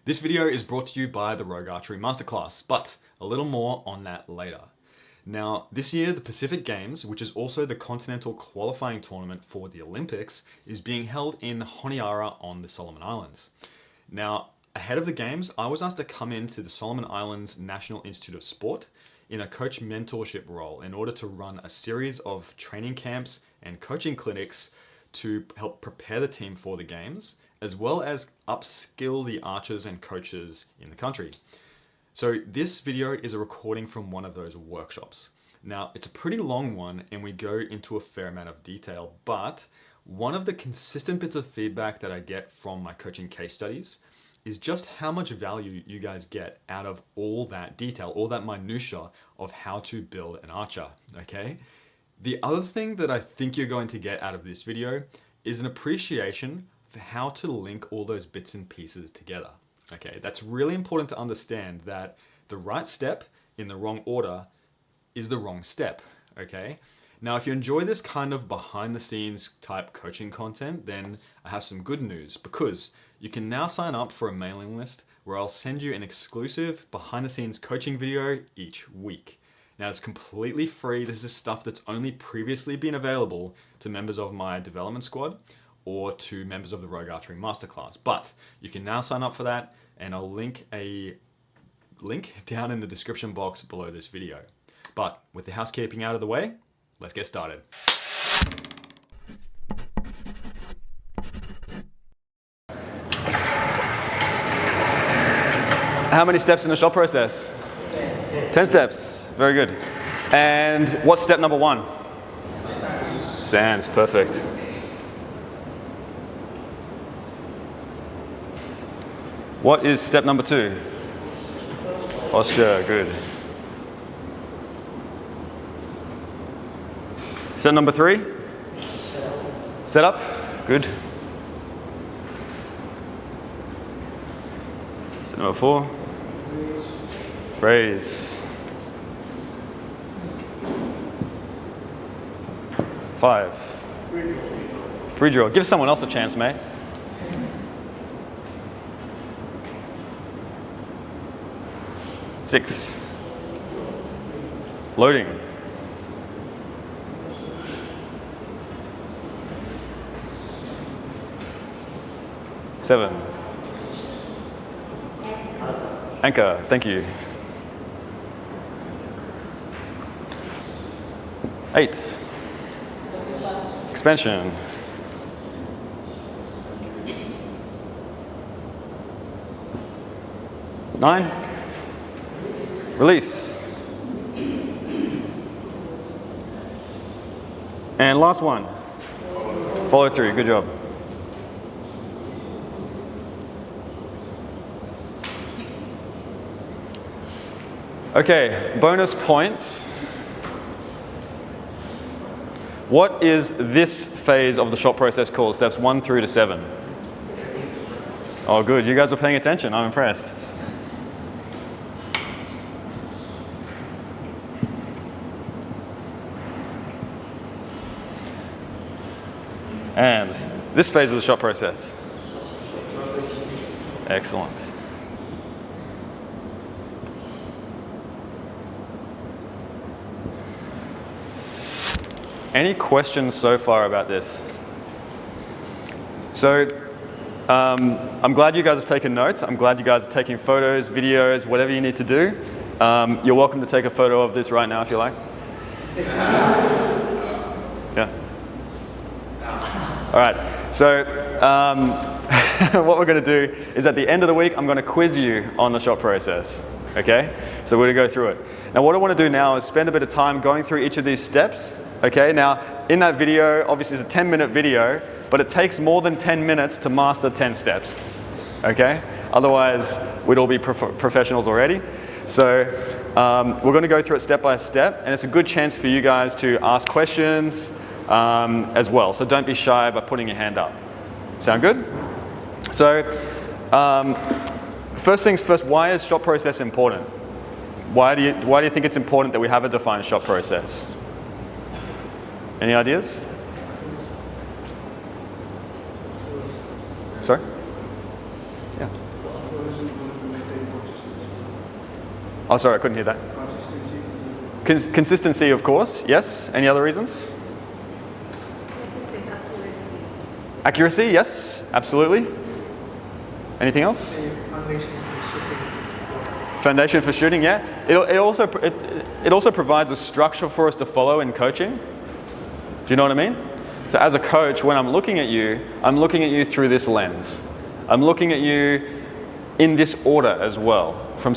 This video is brought to you by the Rogue Archery Masterclass, but a little more on that later. Now, this year, the Pacific Games, which is also the continental qualifying tournament for the Olympics, is being held in Honiara on the Solomon Islands. Now, ahead of the games, I was asked to come into the Solomon Islands National Institute of Sport in a coach mentorship role in order to run a series of training camps and coaching clinics to help prepare the team for the games, as well as upskill the archers and coaches in the country. So this video is a recording from one of those workshops. Now, it's a pretty long one and we go into a fair amount of detail, but one of the consistent bits of feedback that I get from my coaching case studies is just how much value you guys get out of all that detail, all that minutia of how to build an archer, okay? The other thing that I think you're going to get out of this video is an appreciation for how to link all those bits and pieces together. Okay, that's really important to understand that the right step in the wrong order is the wrong step, okay? Now, if you enjoy this kind of behind the scenes type coaching content, then I have some good news because you can now sign up for a mailing list where I'll send you an exclusive behind the scenes coaching video each week. Now, it's completely free. This is stuff that's only previously been available to members of my development squad or to members of the Rogue Archery Masterclass. But you can now sign up for that, and I'll link a link down in the description box below this video. But with the housekeeping out of the way, let's get started. How many steps in the shot process? 10 steps. Very good. And what's step number 1? Sands. Perfect. What is step number 2? Posture. Good. Step number 3? Setup. Good. Step number 4? Raise. 5. Free drill. Give someone else a chance, mate. 6. Loading. 7. Anchor. Thank you. 8. Expansion. 9. Release. And last one. Follow through. Good job. Okay, bonus points. What is this phase of the shot process called? Steps 1 through to 7. Oh, good. You guys are paying attention. I'm impressed. And this phase of the shot process. Excellent. Any questions so far about this? So, I'm glad you guys have taken notes. I'm glad you guys are taking photos, videos, whatever you need to do. You're welcome to take a photo of this right now if you like. Yeah. All right, so what we're going to do is at the end of the week, I'm going to quiz you on the shot process, okay? So we're going to go through it. Now what I want to do now is spend a bit of time going through each of these steps, okay? Now in that video, obviously it's a 10-minute video, but it takes more than 10 minutes to master 10 steps, okay? Otherwise, we'd all be professionals already. So we're going to go through it step by step, and it's a good chance for you guys to ask questions, as well. So don't be shy by putting your hand up. Sound good? So first things first, why is shot process important? Why do you think it's important that we have a defined shot process? Any ideas? Sorry? Yeah. Oh, sorry, I couldn't hear that. Consistency, of course. Yes. Any other reasons? Accuracy, yes, absolutely. Anything else? Foundation for shooting, yeah. It also provides a structure for us to follow in coaching. Do you know what I mean? So as a coach, when I'm looking at you through this lens. I'm looking at you in this order as well, from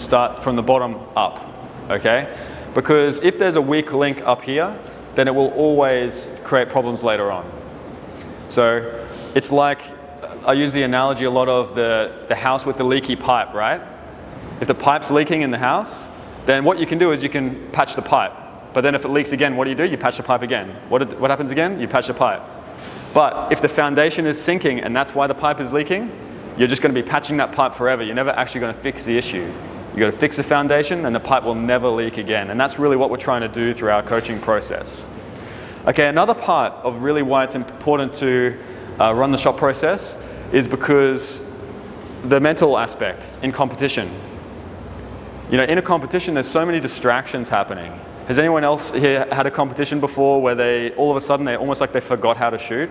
the bottom up, okay? Because if there's a weak link up here, then it will always create problems later on. So it's like, I use the analogy a lot of the house with the leaky pipe, right? If the pipe's leaking in the house, then what you can do is you can patch the pipe. But then if it leaks again, what do? You patch the pipe again. What happens again? You patch the pipe. But if the foundation is sinking and that's why the pipe is leaking, you're just going to be patching that pipe forever. You're never actually going to fix the issue. You've got to fix the foundation and the pipe will never leak again. And that's really what we're trying to do through our coaching process. Okay, another part of really why it's important to run the shot process is because the mental aspect in competition. You know, in a competition, there's so many distractions happening. Has anyone else here had a competition before where all of a sudden, almost like they forgot how to shoot?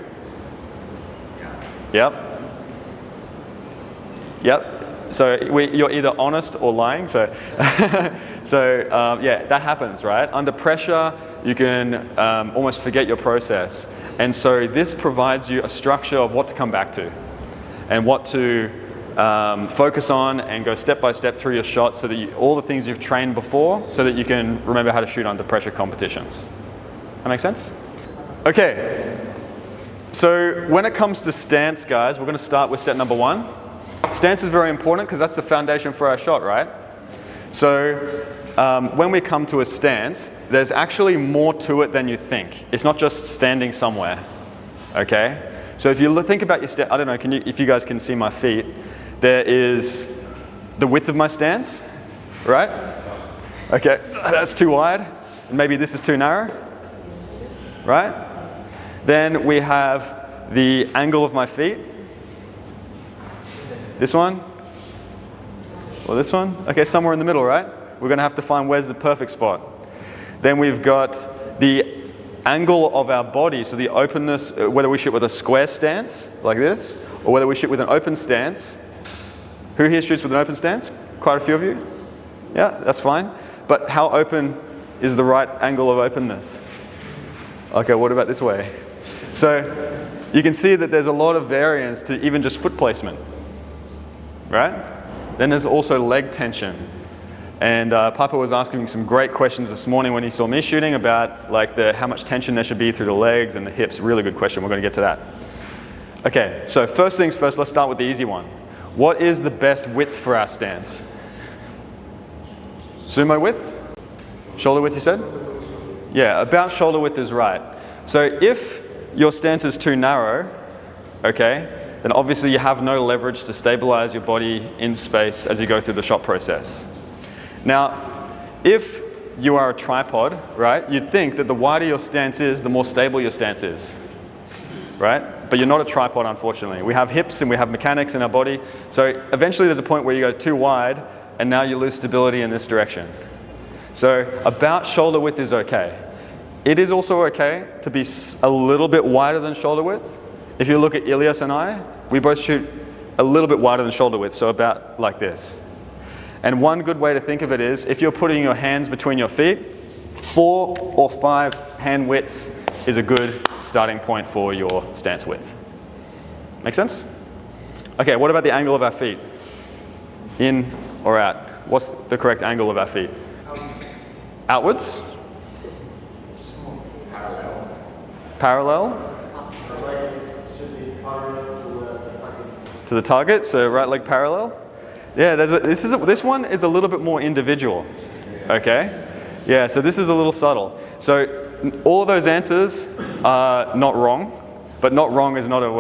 Yep. Yep. So you're either honest or lying. So, yeah, that happens, right? Under pressure, you can almost forget your process. And so this provides you a structure of what to come back to and what to focus on and go step by step through your shot so that all the things you've trained before so that you can remember how to shoot under pressure competitions. That make sense? Okay. So when it comes to stance, guys, we're going to start with step number 1. Stance is very important because that's the foundation for our shot, right? So when we come to a stance, there's actually more to it than you think. It's not just standing somewhere, okay? So if you think about your stance, I don't know, if you guys can see my feet, there is the width of my stance, right? Okay, that's too wide. Maybe this is too narrow, right? Then we have the angle of my feet. This one? Or this one? Okay, somewhere in the middle, right? We're going to have to find where's the perfect spot. Then we've got the angle of our body, so the openness, whether we shoot with a square stance, like this, or whether we shoot with an open stance. Who here shoots with an open stance? Quite a few of you? Yeah, that's fine. But how open is the right angle of openness? Okay, what about this way? So you can see that there's a lot of variance to even just foot placement, right? Then there's also leg tension. And Papa was asking me some great questions this morning when he saw me shooting about like how much tension there should be through the legs and the hips. Really good question. We're going to get to that. Okay, so first things first, let's start with the easy one. What is the best width for our stance? Sumo width? Shoulder width, you said? Yeah, about shoulder width is right. So if your stance is too narrow, okay, then obviously you have no leverage to stabilize your body in space as you go through the shot process. Now, if you are a tripod, right, you'd think that the wider your stance is, the more stable your stance is, right? But you're not a tripod, unfortunately. We have hips and we have mechanics in our body. So eventually there's a point where you go too wide and now you lose stability in this direction. So about shoulder width is okay. It is also okay to be a little bit wider than shoulder width. If you look at Ilias and I, we both shoot a little bit wider than shoulder width, so about like this. And one good way to think of it is, if you're putting your hands between your feet, 4 or 5 hand widths is a good starting point for your stance width. Make sense? Okay, what about the angle of our feet? In or out? What's the correct angle of our feet? Outwards? Parallel? To the target, so right leg parallel. Yeah, this one is a little bit more individual, okay? Yeah, so this is a little subtle. So all of those answers are not wrong, but not wrong is not a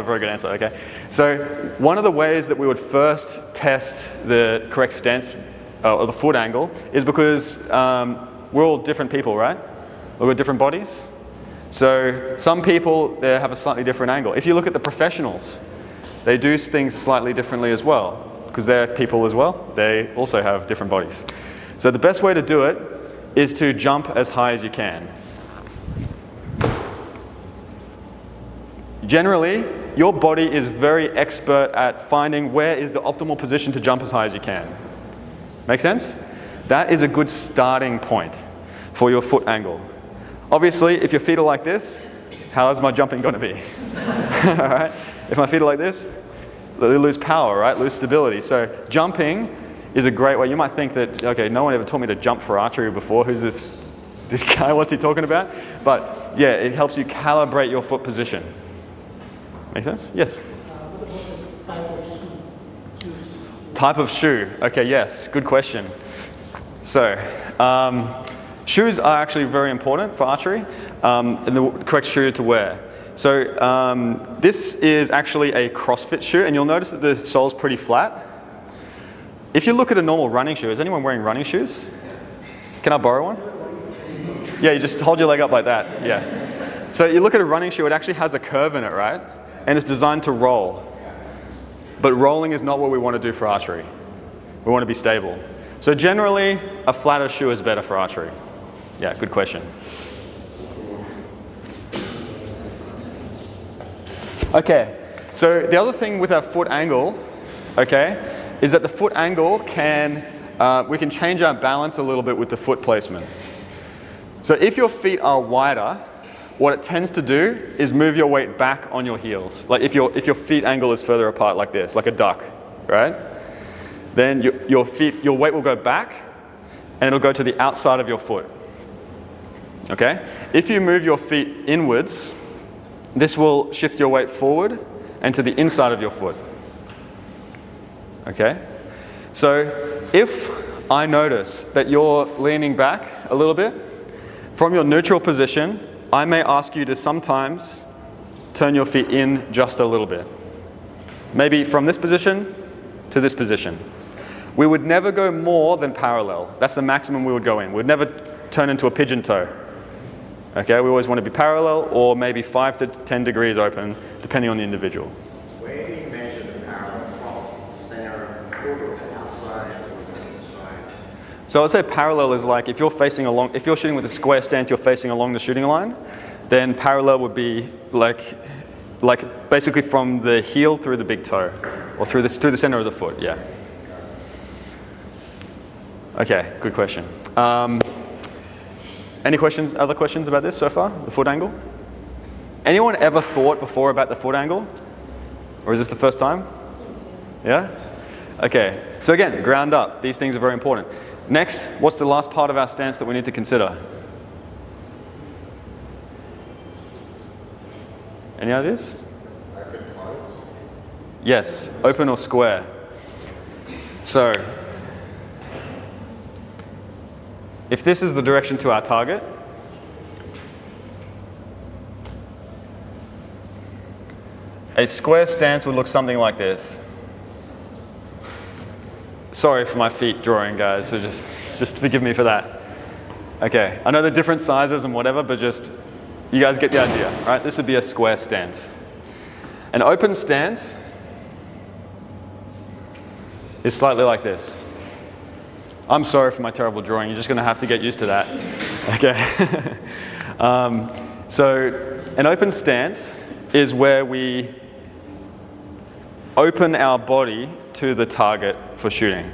very good answer, okay? So one of the ways that we would first test the correct stance or the foot angle is because we're all different people, right? We've got different bodies. So some people, they have a slightly different angle. If you look at the professionals, they do things slightly differently as well, because they're people as well. They also have different bodies. So the best way to do it is to jump as high as you can. Generally, your body is very expert at finding where is the optimal position to jump as high as you can. Make sense? That is a good starting point for your foot angle. Obviously, if your feet are like this, how is my jumping going to be? All right? If my feet are like this, they lose power, right? Lose stability. So jumping is a great way. You might think that, okay, no one ever taught me to jump for archery before. Who's this guy? What's he talking about? But yeah, it helps you calibrate your foot position. Make sense? Yes? What about the type of shoe? Type of shoe. Okay, yes, good question. So, shoes are actually very important for archery, and the correct shoe to wear. So, this is actually a CrossFit shoe, and you'll notice that the sole's pretty flat. If you look at a normal running shoe, is anyone wearing running shoes? Can I borrow one? Yeah, you just hold your leg up like that, yeah. So you look at a running shoe, it actually has a curve in it, right? And it's designed to roll. But rolling is not what we want to do for archery. We want to be stable. So generally, a flatter shoe is better for archery. Yeah, good question. Okay, so the other thing with our foot angle, okay, is that the foot angle we can change our balance a little bit with the foot placement. So if your feet are wider, what it tends to do is move your weight back on your heels. Like if your feet angle is further apart like this, like a duck, right? Then your weight will go back and it'll go to the outside of your foot. Okay? If you move your feet inwards, this will shift your weight forward and to the inside of your foot. Okay? So if I notice that you're leaning back a little bit, from your neutral position, I may ask you to sometimes turn your feet in just a little bit. Maybe from this position to this position. We would never go more than parallel. That's the maximum we would go in. We'd never turn into a pigeon toe. Okay, we always want to be parallel or maybe 5 to 10 degrees open, depending on the individual. Where do you measure the parallel from? The center of the foot or the outside or the inside? So I'd say parallel is like if you're shooting with a square stance, you're facing along the shooting line, then parallel would be like basically from the heel through the big toe, or through the center of the foot. Yeah. Okay, good question. Any questions? Other questions about this so far? The foot angle? Anyone ever thought before about the foot angle, or is this the first time? Yeah. Okay. So again, ground up. These things are very important. Next, what's the last part of our stance that we need to consider? Any ideas? Open, close. Yes, open or square. So, if this is the direction to our target, a square stance would look something like this. Sorry for my feet drawing, guys, so just forgive me for that. Okay, I know they're different sizes and whatever, but just, you guys get the idea, right? This would be a square stance. An open stance is slightly like this. I'm sorry for my terrible drawing, you're just going to have to get used to that. Okay. So an open stance is where we open our body to the target for shooting.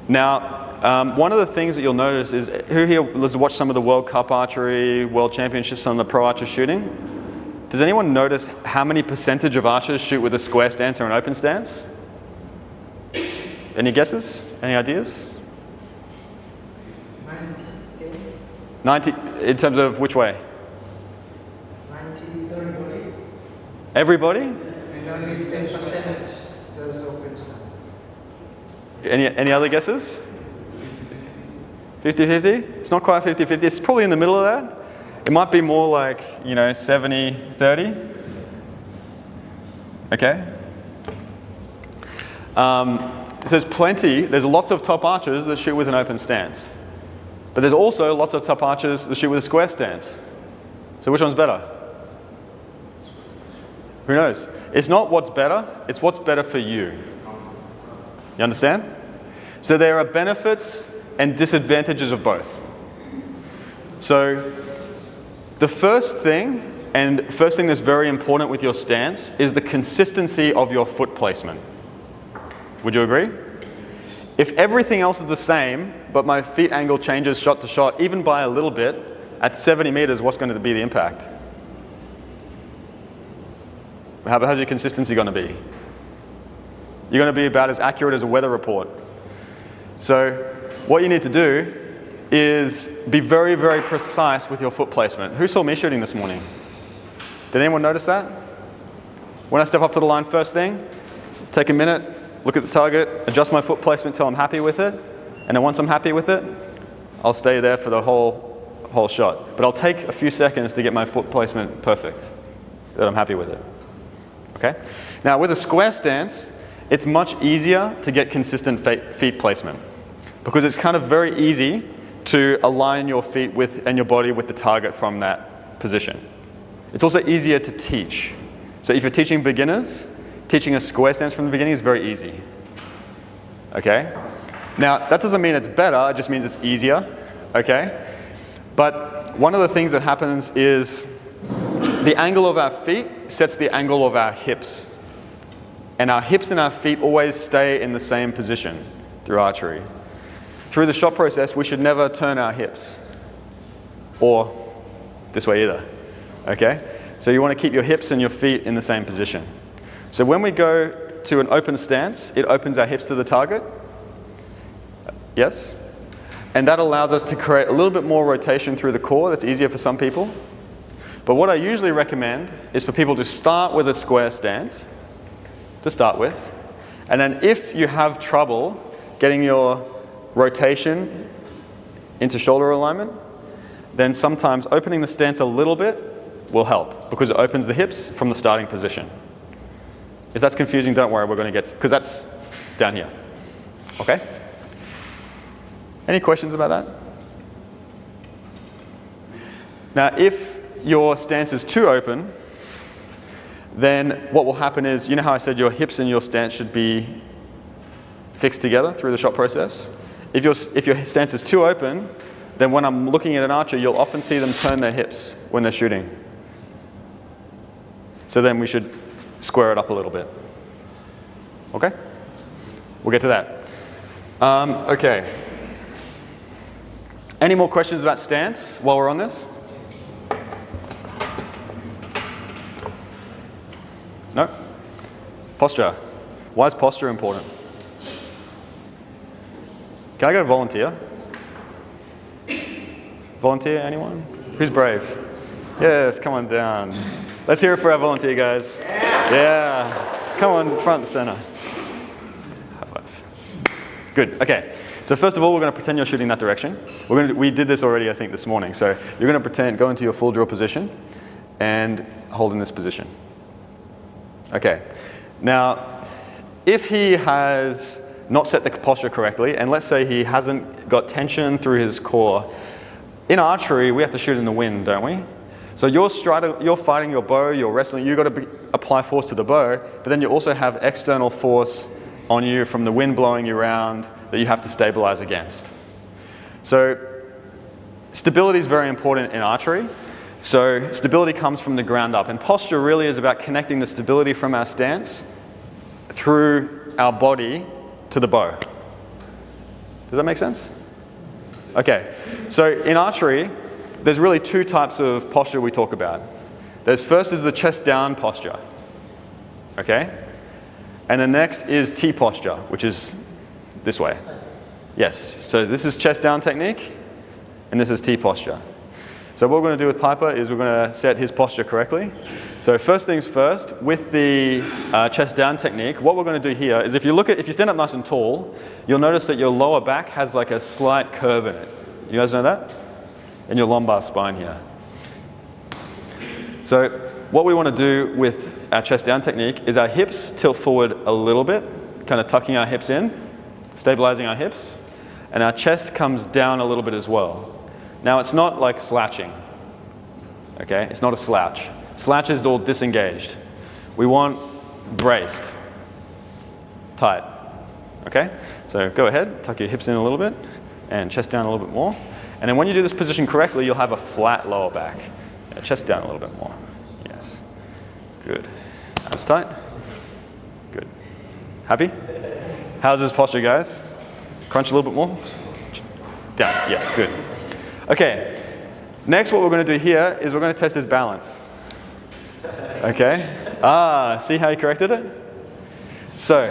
Now, one of the things that you'll notice is, who here has watched some of the World Cup archery, World Championships on the pro archer shooting? Does anyone notice how many percentage of archers shoot with a square stance or an open stance? Any guesses? Any ideas? 90, in terms of which way? 90, everybody. Everybody? And only 10% does open stance. Any other guesses? 50-50? It's not quite 50-50. It's probably in the middle of that. It might be more like, 70-30. Okay. So there's lots of top archers that shoot with an open stance. But there's also lots of top archers that shoot with a square stance. So which one's better? Who knows? It's not what's better, it's what's better for you. You understand? So there are benefits and disadvantages of both. So the first thing that's very important with your stance is the consistency of your foot placement. Would you agree? If everything else is the same, but my feet angle changes shot to shot, even by a little bit, at 70 meters, what's going to be the impact? How's your consistency going to be? You're going to be about as accurate as a weather report. So what you need to do is be very, very precise with your foot placement. Who saw me shooting this morning? Did anyone notice that? When I step up to the line first thing, take a minute, look at the target, adjust my foot placement until I'm happy with it, and then once I'm happy with it, I'll stay there for the whole shot. But I'll take a few seconds to get my foot placement perfect, that I'm happy with it. Okay? Now with a square stance, it's much easier to get consistent feet placement because it's kind of very easy to align your feet and your body with the target from that position. It's also easier to teach. So if you're teaching beginners, teaching a square stance from the beginning is very easy. Okay? Now, that doesn't mean it's better, it just means it's easier. Okay? But one of the things that happens is the angle of our feet sets the angle of our hips. And our hips and our feet always stay in the same position through archery. Through the shot process, we should never turn our hips. Or this way either. Okay? So you want to keep your hips and your feet in the same position. So when we go to an open stance, it opens our hips to the target. Yes? And that allows us to create a little bit more rotation through the core. That's easier for some people. But what I usually recommend is for people to start with a square stance, to start with. And then if you have trouble getting your rotation into shoulder alignment, then sometimes opening the stance a little bit will help because it opens the hips from the starting position. If that's confusing, don't worry, we're going to get, because that's down here. Okay? Any questions about that? Now, if your stance is too open, then what will happen is, you know how I said your hips and your stance should be fixed together through the shot process? If your stance is too open, then when I'm looking at an archer, you'll often see them turn their hips when they're shooting. So then we should square it up a little bit. Okay? We'll get to that. Okay. Any more questions about stance while we're on this? No? Posture. Why is posture important? Can I go volunteer? Volunteer, anyone? Who's brave? Yes, come on down. Let's hear it for our volunteer guys. Yeah. Come on, front and center. High five. Good, okay. So first of all, we're going to pretend you're shooting that direction. We did this already, I think, this morning. So you're going to pretend, go into your full draw position and hold in this position. Okay. Now, if he has not set the posture correctly, and let's say he hasn't got tension through his core, in archery, we have to shoot in the wind, don't we? So you're fighting your bow, you're wrestling, you've got to apply force to the bow, but then you also have external force on you from the wind blowing you around that you have to stabilize against. So stability is very important in archery. So stability comes from the ground up, and posture really is about connecting the stability from our stance through our body to the bow. Does that make sense? Okay, so in archery, there's really two types of posture we talk about. First is the chest down posture, okay? And the next is T posture, which is this way. Yes, so this is chest down technique, and this is T posture. So what we're going to do with Piper is we're going to set his posture correctly. So first things first, with the chest down technique, what we're going to do here is if you stand up nice and tall, you'll notice that your lower back has like a slight curve in it. You guys know that? And your lumbar spine here. So what we want to do with our chest down technique is our hips tilt forward a little bit, kind of tucking our hips in, stabilizing our hips, and our chest comes down a little bit as well. Now it's not like slouching, okay? It's not a slouch. Slouch is all disengaged. We want braced, tight, okay? So go ahead, tuck your hips in a little bit, and chest down a little bit more. And then when you do this position correctly, you'll have a flat lower back. Yeah, chest down a little bit more. Yes. Good. Abs tight. Good. Happy? How's this posture, guys? Crunch a little bit more. Down. Yes, good. Okay. Next, what we're going to do here is we're going to test his balance. Okay. See how he corrected it? So.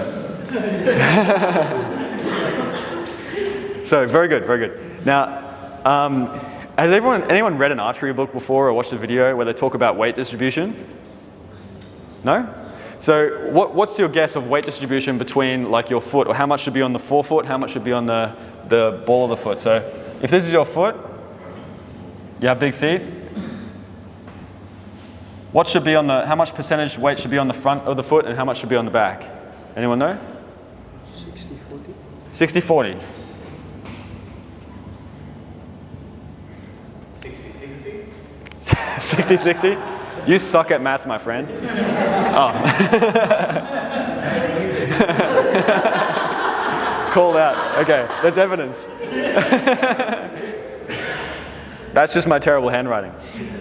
So, very good, very good. Now, has anyone read an archery book before or watched a video where they talk about weight distribution? No? So what's your guess of weight distribution between like your foot, or how much should be on the forefoot, how much should be on the ball of the foot? So if this is your foot, you have big feet. What should be on how much percentage weight should be on the front of the foot and how much should be on the back? Anyone know? 60-40. 60-40. 60-60? You suck at maths, my friend. Oh. Called out. Okay, there's evidence. That's just my terrible handwriting.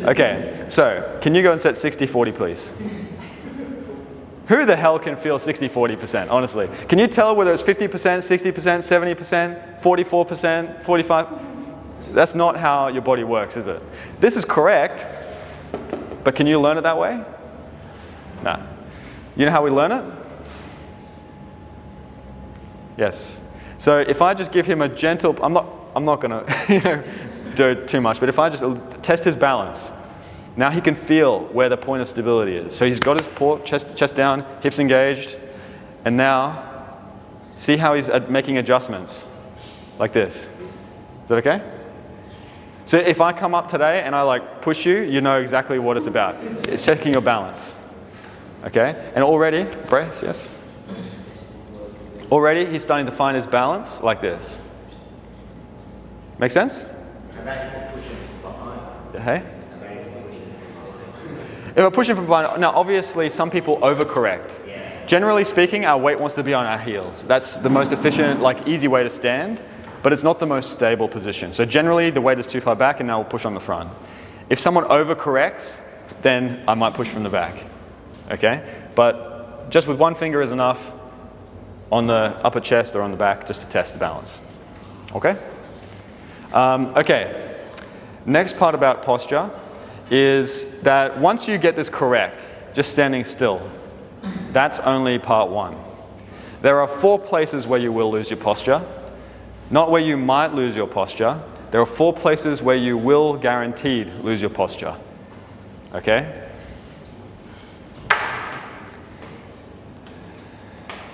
Okay, so can you go and set 60-40, please? Who the hell can feel 60-40%, honestly? Can you tell whether it's 50%, 60%, 70%, 44%, 45%? That's not how your body works, is it? This is correct, but can you learn it that way? No. You know how we learn it? Yes. So if I just give him a gentle, I'm not going to do too much, but if I just test his balance, now he can feel where the point of stability is. So he's got his chest down, hips engaged, and now see how he's making adjustments like this. Is that okay? So if I come up today and I like push you, you know exactly what it's about. It's checking your balance. Okay? And already, brace, yes? Already he's starting to find his balance like this. Make sense? Hey? If I push him from behind, now obviously some people overcorrect. Generally speaking, our weight wants to be on our heels. That's the most efficient, like easy way to stand, but it's not the most stable position. So generally the weight is too far back and now we'll push on the front. If someone overcorrects, then I might push from the back. Okay? But just with one finger is enough on the upper chest or on the back just to test the balance. Okay? Okay. Next part about posture is that once you get this correct, just standing still, that's only part one. There are 4 places where you will lose your posture, not where you might lose your posture. There are 4 places where you will guaranteed lose your posture. Okay?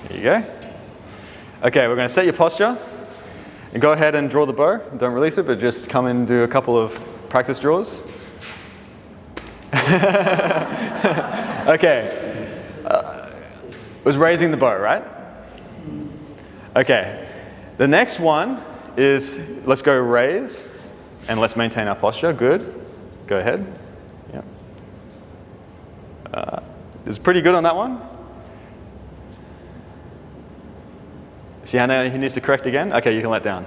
There you go. Okay, we're going to set your posture. And go ahead and draw the bow. Don't release it, but just come and do a couple of practice draws. Okay. Was raising the bow, right? Okay. The next one is, let's go raise, and let's maintain our posture. Good. Go ahead. Yeah. It's pretty good on that one. See how now he needs to correct again? Okay, you can let down.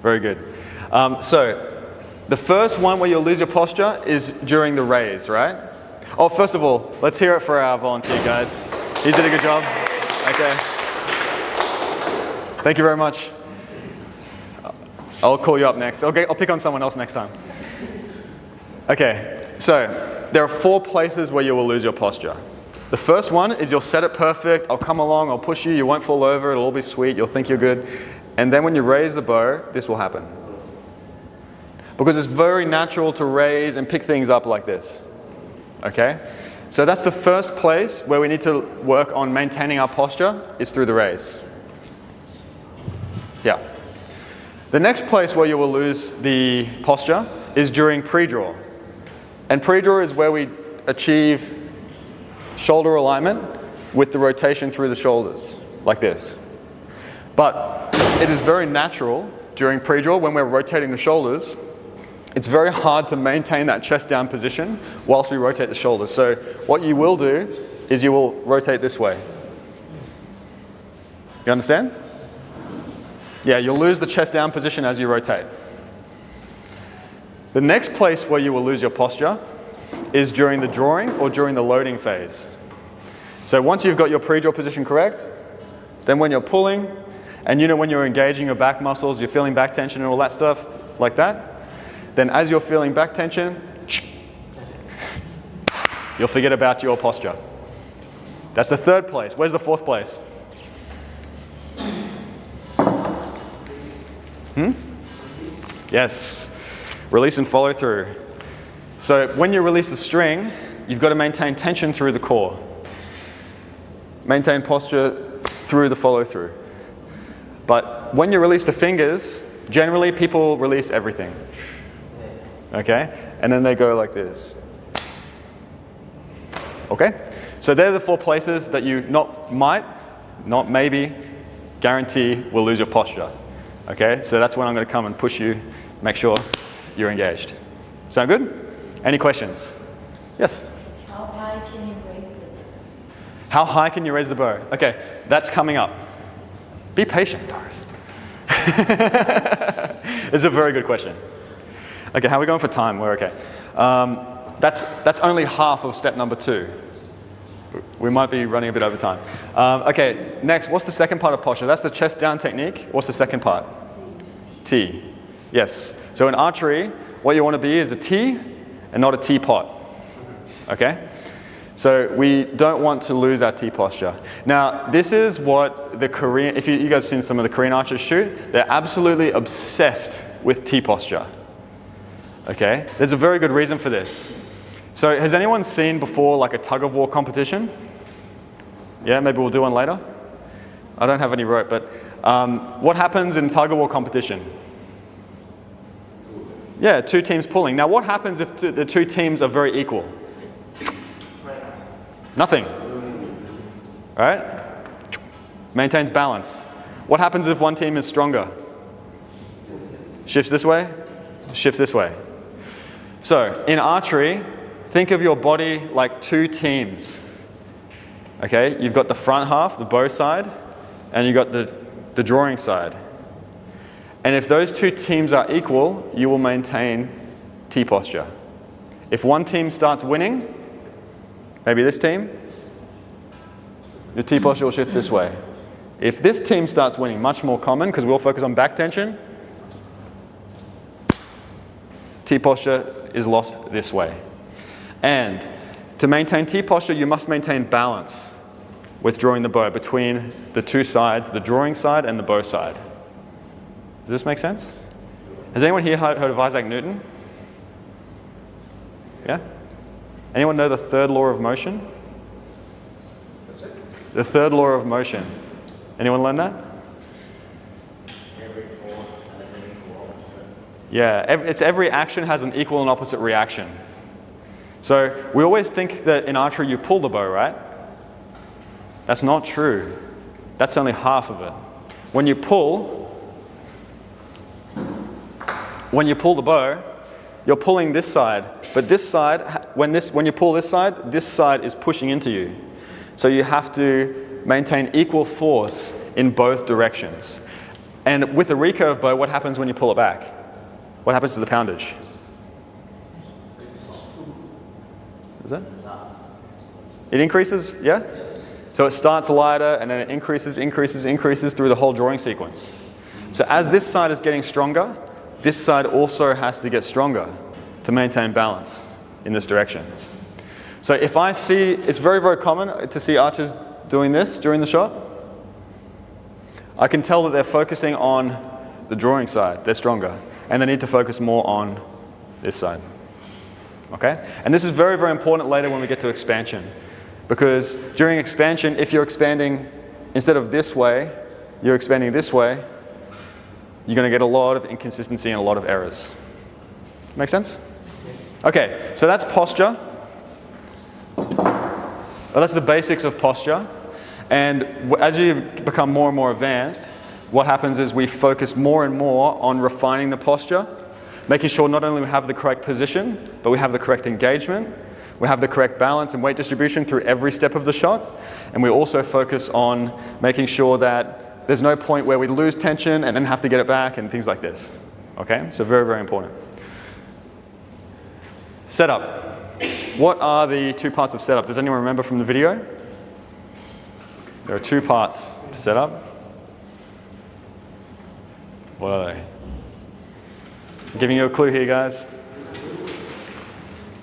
Very good. So the first one where you'll lose your posture is during the raise, right? Oh, first of all, let's hear it for our volunteer, guys. He did a good job. Okay. Thank you very much. I'll call you up next. Okay, I'll pick on someone else next time. Okay, so there are 4 places where you will lose your posture. The first one is you'll set it perfect. I'll come along, I'll push you, you won't fall over, it'll all be sweet, you'll think you're good. And then when you raise the bow, this will happen. Because it's very natural to raise and pick things up like this. Okay? So that's the first place where we need to work on maintaining our posture, is through the raise. Yeah. The next place where you will lose the posture is during pre-draw. And pre-draw is where we achieve shoulder alignment with the rotation through the shoulders, like this. But it is very natural during pre-draw when we're rotating the shoulders, it's very hard to maintain that chest down position whilst we rotate the shoulders. So what you will do is you will rotate this way. You understand? Yeah, you'll lose the chest down position as you rotate. The next place where you will lose your posture is during the drawing or during the loading phase. So once you've got your pre-draw position correct, then when you're pulling, and when you're engaging your back muscles, you're feeling back tension and all that stuff like that, then as you're feeling back tension, you'll forget about your posture. That's the third place. Where's the fourth place? Yes. Release and follow through. So when you release the string, you've got to maintain tension through the core. Maintain posture through the follow through. But when you release the fingers, generally people release everything. Okay? And then they go like this. Okay? So they're the 4 places that you not maybe, guarantee will lose your posture. Okay? So that's when I'm going to come and push you, make sure you're engaged. Sound good? Any questions? Yes? How high can you raise the bow? How high can you raise the bow? Okay, that's coming up. Be patient, Doris. It's a very good question. Okay, how are we going for time? We're okay. That's only half of step number 2. We might be running a bit over time. Okay, next, what's the second part of posture? That's the chest down technique. What's the second part? T. Yes. So in archery, what you want to be is a T and not a teapot. Okay? So we don't want to lose our T posture. Now, this is what the Korean, if you guys seen some of the Korean archers shoot, they're absolutely obsessed with T posture. Okay? There's a very good reason for this. So has anyone seen before like a tug of war competition? Yeah, maybe we'll do one later. I don't have any rope, but what happens in tug of war competition? Yeah, 2 teams pulling. Now what happens if the 2 teams are very equal? Nothing. All right? Maintains balance. What happens if one team is stronger? Shifts this way, shifts this way. So in archery, think of your body like 2 teams. Okay, you've got the front half, the bow side, and you've got the drawing side. And if those 2 teams are equal, you will maintain T posture. If one team starts winning, maybe this team, your T posture will shift this way. If this team starts winning, much more common because we'll focus on back tension, T posture is lost this way. And to maintain T posture, you must maintain balance with drawing the bow between the 2 sides, the drawing side and the bow side. Does this make sense? Has anyone here heard of Isaac Newton? Yeah? Anyone know the 3rd law of motion? The 3rd law of motion. Anyone learn that? Every force has an equal opposite. Yeah, it's every action has an equal and opposite reaction. So we always think that in archery you pull the bow, right? That's not true. That's only half of it. When you pull the bow, you're pulling this side, but this side, when you pull this side is pushing into you. So you have to maintain equal force in both directions. And with a recurve bow, what happens when you pull it back? What happens to the poundage? Is it? It increases, yeah? So it starts lighter and then it increases through the whole drawing sequence. So as this side is getting stronger, this side also has to get stronger to maintain balance in this direction. So if I see, it's very, very common to see archers doing this during the shot. I can tell that they're focusing on the drawing side, they're stronger, and they need to focus more on this side. Okay? And this is very, very important later when we get to expansion. Because during expansion, if you're expanding, instead of this way, you're expanding this way, you're going to get a lot of inconsistency and a lot of errors. Make sense? Okay, so that's posture. Well, that's the basics of posture. And as you become more and more advanced, what happens is we focus more and more on refining the posture, making sure not only we have the correct position, but we have the correct engagement, we have the correct balance and weight distribution through every step of the shot, and we also focus on making sure that there's no point where we lose tension and then have to get it back and things like this. Okay, so very, very important. Setup. What are the 2 parts of setup? Does anyone remember from the video? There are 2 parts to setup. What are they? I'm giving you a clue here, guys.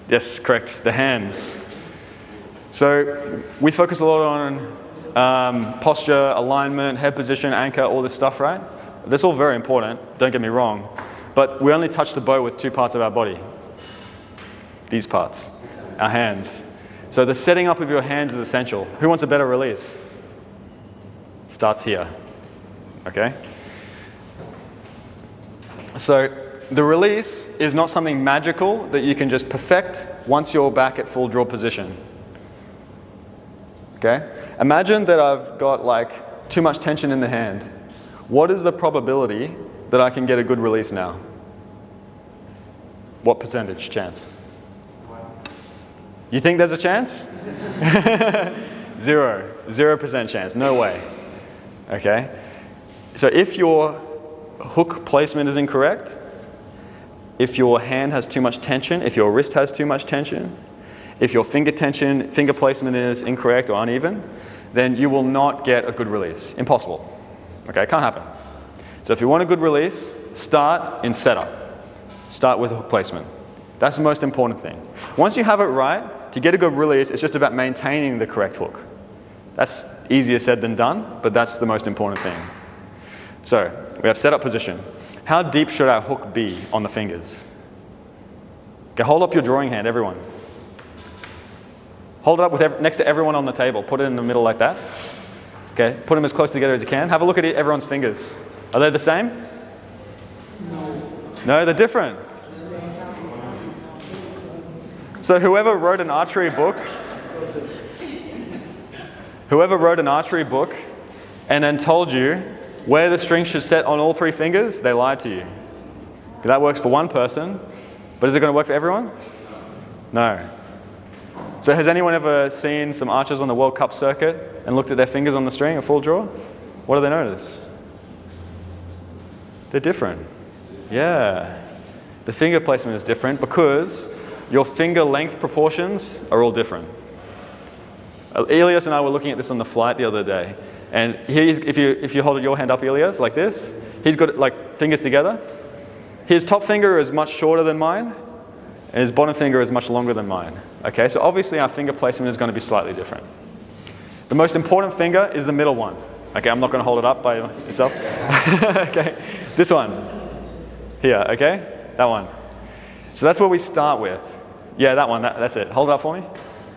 Yes, correct, the hands. So we focus a lot on posture, alignment, head position, anchor, all this stuff, right? That's all very important, don't get me wrong. But we only touch the bow with 2 parts of our body. These parts, our hands. So the setting up of your hands is essential. Who wants a better release? It starts here, okay? So the release is not something magical that you can just perfect once you're back at full draw position. Okay? Imagine that I've got like too much tension in the hand. What is the probability that I can get a good release now? What percentage chance? You think there's a chance? 0% chance, no way. Okay? So if your hook placement is incorrect, if your hand has too much tension, if your wrist has too much tension, if your finger placement is incorrect or uneven, then you will not get a good release. Impossible. Okay, can't happen. So if you want a good release, start in setup. Start with hook placement. That's the most important thing. Once you have it right, to get a good release, it's just about maintaining the correct hook. That's easier said than done, but that's the most important thing. So we have setup position. How deep should our hook be on the fingers? Okay, hold up your drawing hand, everyone. Hold it up next to everyone on the table. Put it in the middle like that. Okay, put them as close together as you can. Have a look at everyone's fingers. Are they the same? No. No, they're different. So whoever wrote an archery book and then told you where the string should set on all 3 fingers, they lied to you. Okay, that works for one person, but is it going to work for everyone? No. So has anyone ever seen some archers on the World Cup circuit and looked at their fingers on the string, a full draw? What do they notice? They're different. Yeah. The finger placement is different because your finger length proportions are all different. Elias and I were looking at this on the flight the other day. And if you hold your hand up, Elias, like this, he's got like fingers together. His top finger is much shorter than mine, and his bottom finger is much longer than mine. Okay, so obviously our finger placement is going to be slightly different. The most important finger is the middle one. Okay, I'm not going to hold it up by itself. Okay, this one. Here, okay? That one. So that's what we start with. Yeah, that one, that's it. Hold it up for me.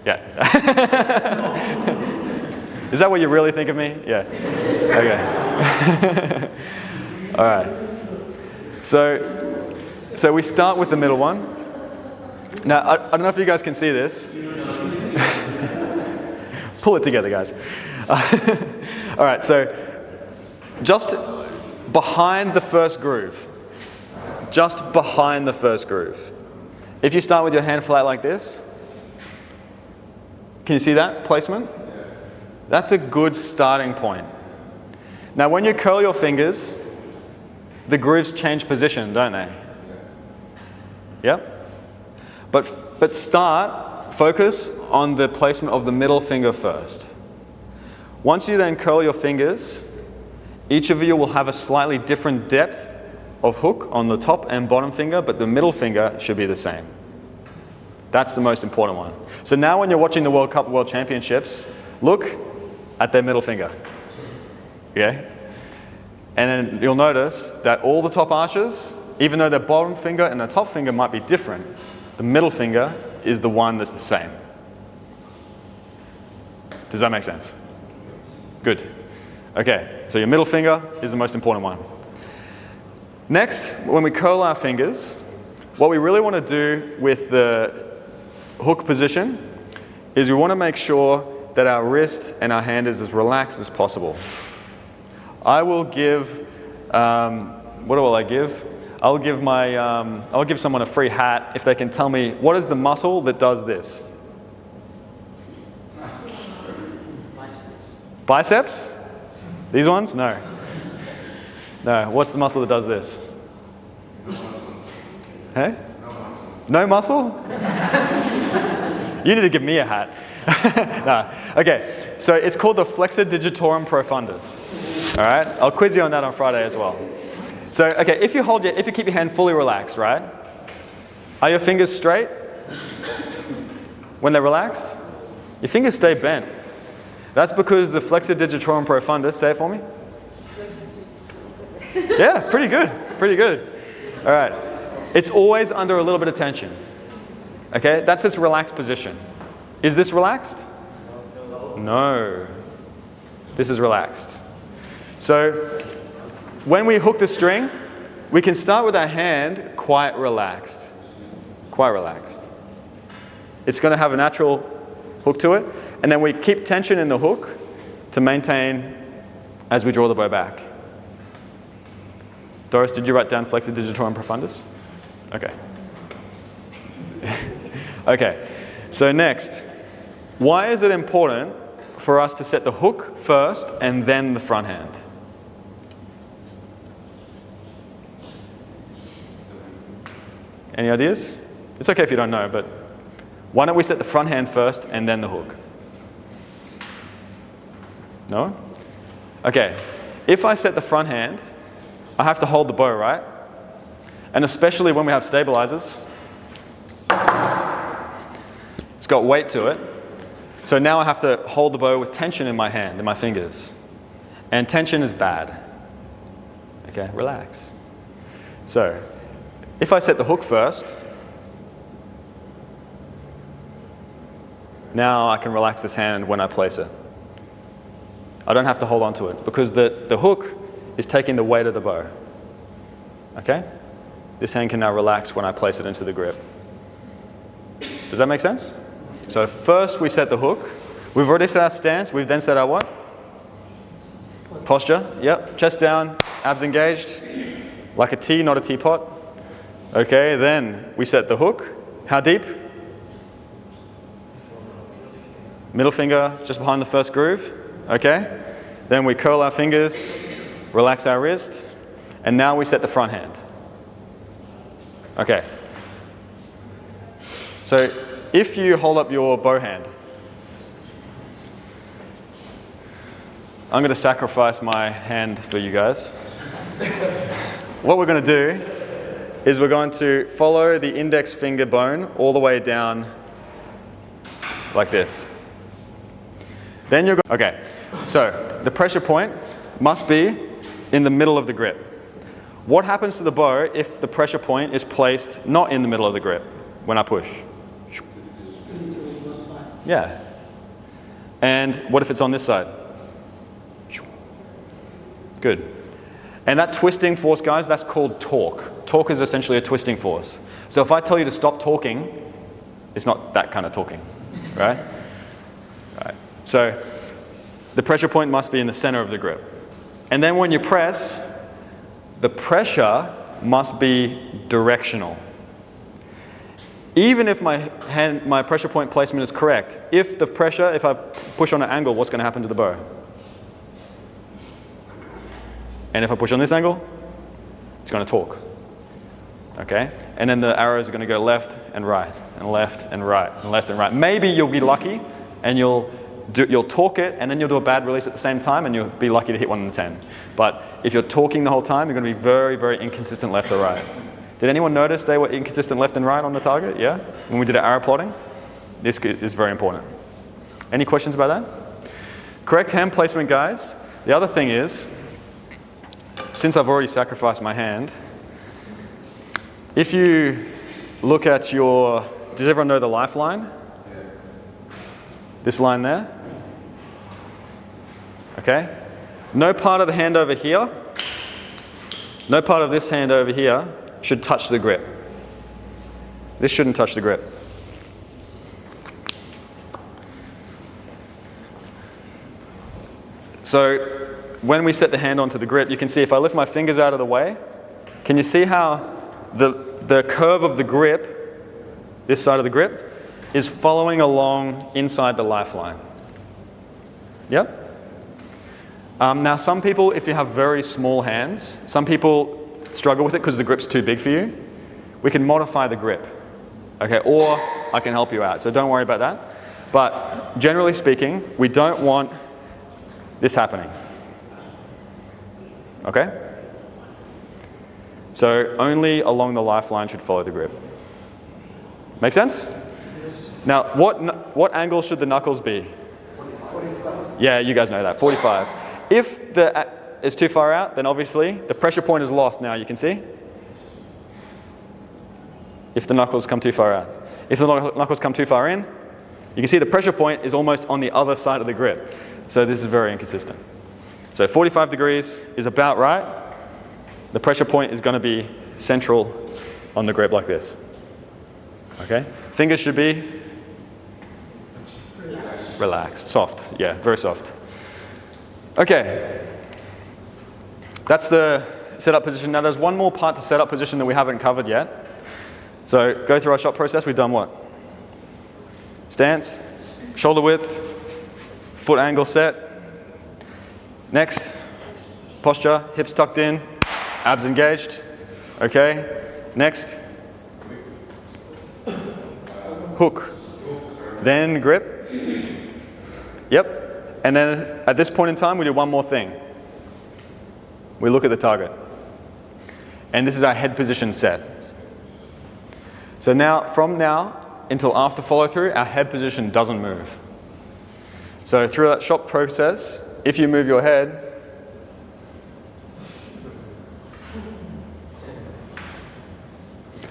Yeah. Is that what you really think of me? Yeah. Okay. All right. So we start with the middle one. Now, I don't know if you guys can see this. Pull it together, guys. All right, so just behind the first groove. Just behind the first groove. If you start with your hand flat like this, can you see that placement? That's a good starting point. Now, when you curl your fingers, the grooves change position, don't they? Yep. But focus on the placement of the middle finger first. Once you then curl your fingers, each of you will have a slightly different depth of hook on the top and bottom finger, but the middle finger should be the same. That's the most important one. So now when you're watching the World Cup, World Championships, look at their middle finger. Okay? And then you'll notice that all the top archers, even though their bottom finger and their top finger might be different, the middle finger is the one that's the same. Does that make sense? Good. Okay, so your middle finger is the most important one. Next, when we curl our fingers, what we really want to do with the hook position is we want to make sure that our wrist and our hand is as relaxed as possible. I will give, what will I give? I'll give someone a free hat if they can tell me what is the muscle that does this? Biceps? These ones? No. No, what's the muscle that does this? Hey? No muscle? You need to give me a hat. No. Okay, so it's called the flexor digitorum profundus. All right, I'll quiz you on that on Friday as well. So, okay, if you keep your hand fully relaxed, right? Are your fingers straight when they're relaxed? Your fingers stay bent. That's because the flexor digitorum profundus, say it for me. Yeah, pretty good, pretty good. All right, it's always under a little bit of tension. Okay, that's its relaxed position. Is this relaxed? No. This is relaxed. So when we hook the string, we can start with our hand quite relaxed. Quite relaxed. It's going to have a natural hook to it, and then we keep tension in the hook to maintain as we draw the bow back. Doris, did you write down flexor digitorum profundus? Okay. Okay, so next, why is it important for us to set the hook first and then the front hand? Any ideas? It's okay if you don't know, but why don't we set the front hand first and then the hook? No? Okay, if I set the front hand, I have to hold the bow, right? And especially when we have stabilizers, it's got weight to it. So now I have to hold the bow with tension in my hand, in my fingers. And tension is bad. Okay, relax. So, if I set the hook first, now I can relax this hand when I place it. I don't have to hold on to it because the hook is taking the weight of the bow. Okay? This hand can now relax when I place it into the grip. Does that make sense? So first we set the hook. We've already set our stance. We've then set our what? Posture. Yep. Chest down, abs engaged. Like a T, not a teapot. Okay, then we set the hook. How deep? Middle finger just behind the first groove. Okay. Then we curl our fingers, relax our wrist, and now we set the front hand. Okay. So if you hold up your bow hand, I'm going to sacrifice my hand for you guys. What we're going to do is we're going to follow the index finger bone all the way down like this. Then you're going, okay, so the pressure point must be in the middle of the grip. What happens to the bow if the pressure point is placed not in the middle of the grip when I push? Yeah. And what if it's on this side? Good. And that twisting force, guys, that's called torque. Torque is essentially a twisting force. So if I tell you to stop talking, it's not that kind of talking, right? Right. So the pressure point must be in the center of the grip. And then when you press, the pressure must be directional. Even if my pressure point placement is correct, if I push on an angle, what's going to happen to the bow? And if I push on this angle, it's going to torque. Okay? And then the arrows are going to go left and right, and left and right, and left and right. Maybe you'll be lucky, and you'll torque it, and then you'll do a bad release at the same time, and you'll be lucky to hit 1 in 10. But if you're torquing the whole time, you're going to be very, very inconsistent left or right. Did anyone notice they were inconsistent left and right on the target? Yeah? When we did our arrow plotting? This is very important. Any questions about that? Correct hand placement, guys. The other thing is, since I've already sacrificed my hand, if you look at your, does everyone know the lifeline? This line there? Okay? No part of the hand over here, no part of this hand over here should touch the grip. This shouldn't touch the grip. So when we set the hand onto the grip, you can see if I lift my fingers out of the way, can you see how the curve of the grip, this side of the grip, is following along inside the lifeline? Yep? Now some people, if you have very small hands, some people struggle with it because the grip's too big for you. We can modify the grip, okay? Or I can help you out, so don't worry about that. But generally speaking, we don't want this happening, okay? So only along the lifeline should follow the grip. Make sense? Now, what angle should the knuckles be? 45. Yeah, you guys know that, 45. If it's too far out, then obviously the pressure point is lost now, you can see. If the knuckles come too far out. If the knuckles come too far in, you can see the pressure point is almost on the other side of the grip. So this is very inconsistent. So 45 degrees is about right. The pressure point is going to be central on the grip like this. Okay? Fingers should be relaxed, soft. Yeah, very soft. Okay. That's the setup position. Now there's one more part to setup position that we haven't covered yet. So go through our shot process. We've done what? Stance, shoulder width, foot angle set. Next, posture, hips tucked in, abs engaged. Okay. Next, hook. Then grip. Yep. And then at this point in time, we do one more thing. We look at the target. And this is our head position set. So now, from now until after follow through, our head position doesn't move. So through that shot process, if you move your head,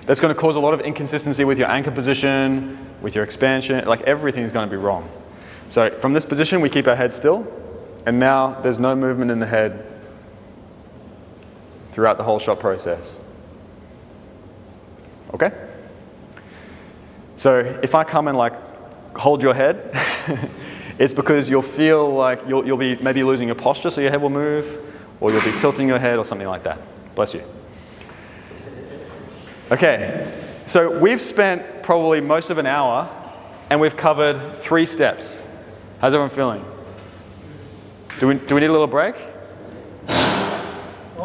that's going to cause a lot of inconsistency with your anchor position, with your expansion, like everything's going to be wrong. So from this position, we keep our head still, and now there's no movement in the head throughout the whole shot process. Okay? So if I come and like hold your head, it's because you'll feel like you'll be maybe losing your posture, so your head will move, or you'll be tilting your head or something like that. Bless you. Okay, so we've spent probably most of an hour and we've covered 3 steps. How's everyone feeling? Do we need a little break?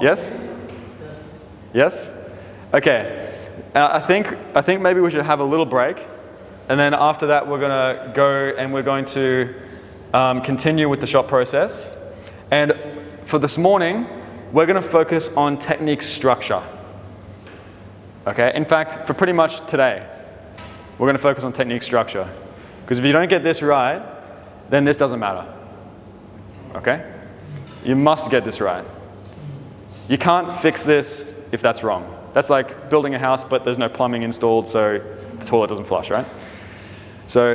Yes? Yes? Okay. I think maybe we should have a little break, and then after that we're going to go and we're going to continue with the shot process. And for this morning, we're going to focus on technique structure. Okay? In fact, for pretty much today, we're going to focus on technique structure. Because if you don't get this right, then this doesn't matter. Okay? You must get this right. You can't fix this if that's wrong. That's like building a house, but there's no plumbing installed, so the toilet doesn't flush, right? So,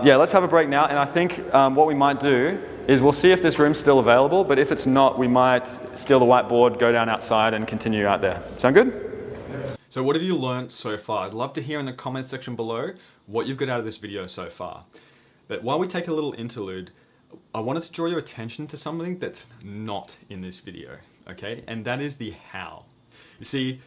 yeah, let's have a break now. And I think what we might do is we'll see if this room's still available, but if it's not, we might steal the whiteboard, go down outside, and continue out there. Sound good? So what have you learned so far? I'd love to hear in the comments section below what you've got out of this video so far. But while we take a little interlude, I wanted to draw your attention to something that's not in this video, okay? And that is the how. You see,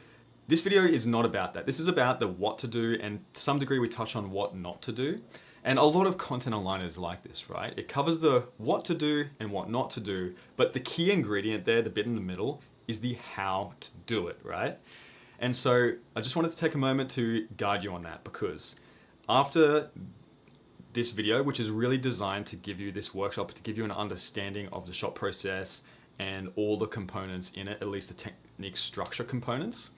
this video is not about that. This is about the what to do, and to some degree we touch on what not to do. And a lot of content online is like this, right? It covers the what to do and what not to do, but the key ingredient there, the bit in the middle, is the how to do it, right? And so I just wanted to take a moment to guide you on that, because after this video, which is really designed to give you this workshop, to give you an understanding of the shot process and all the components in it, at least the technique structure components,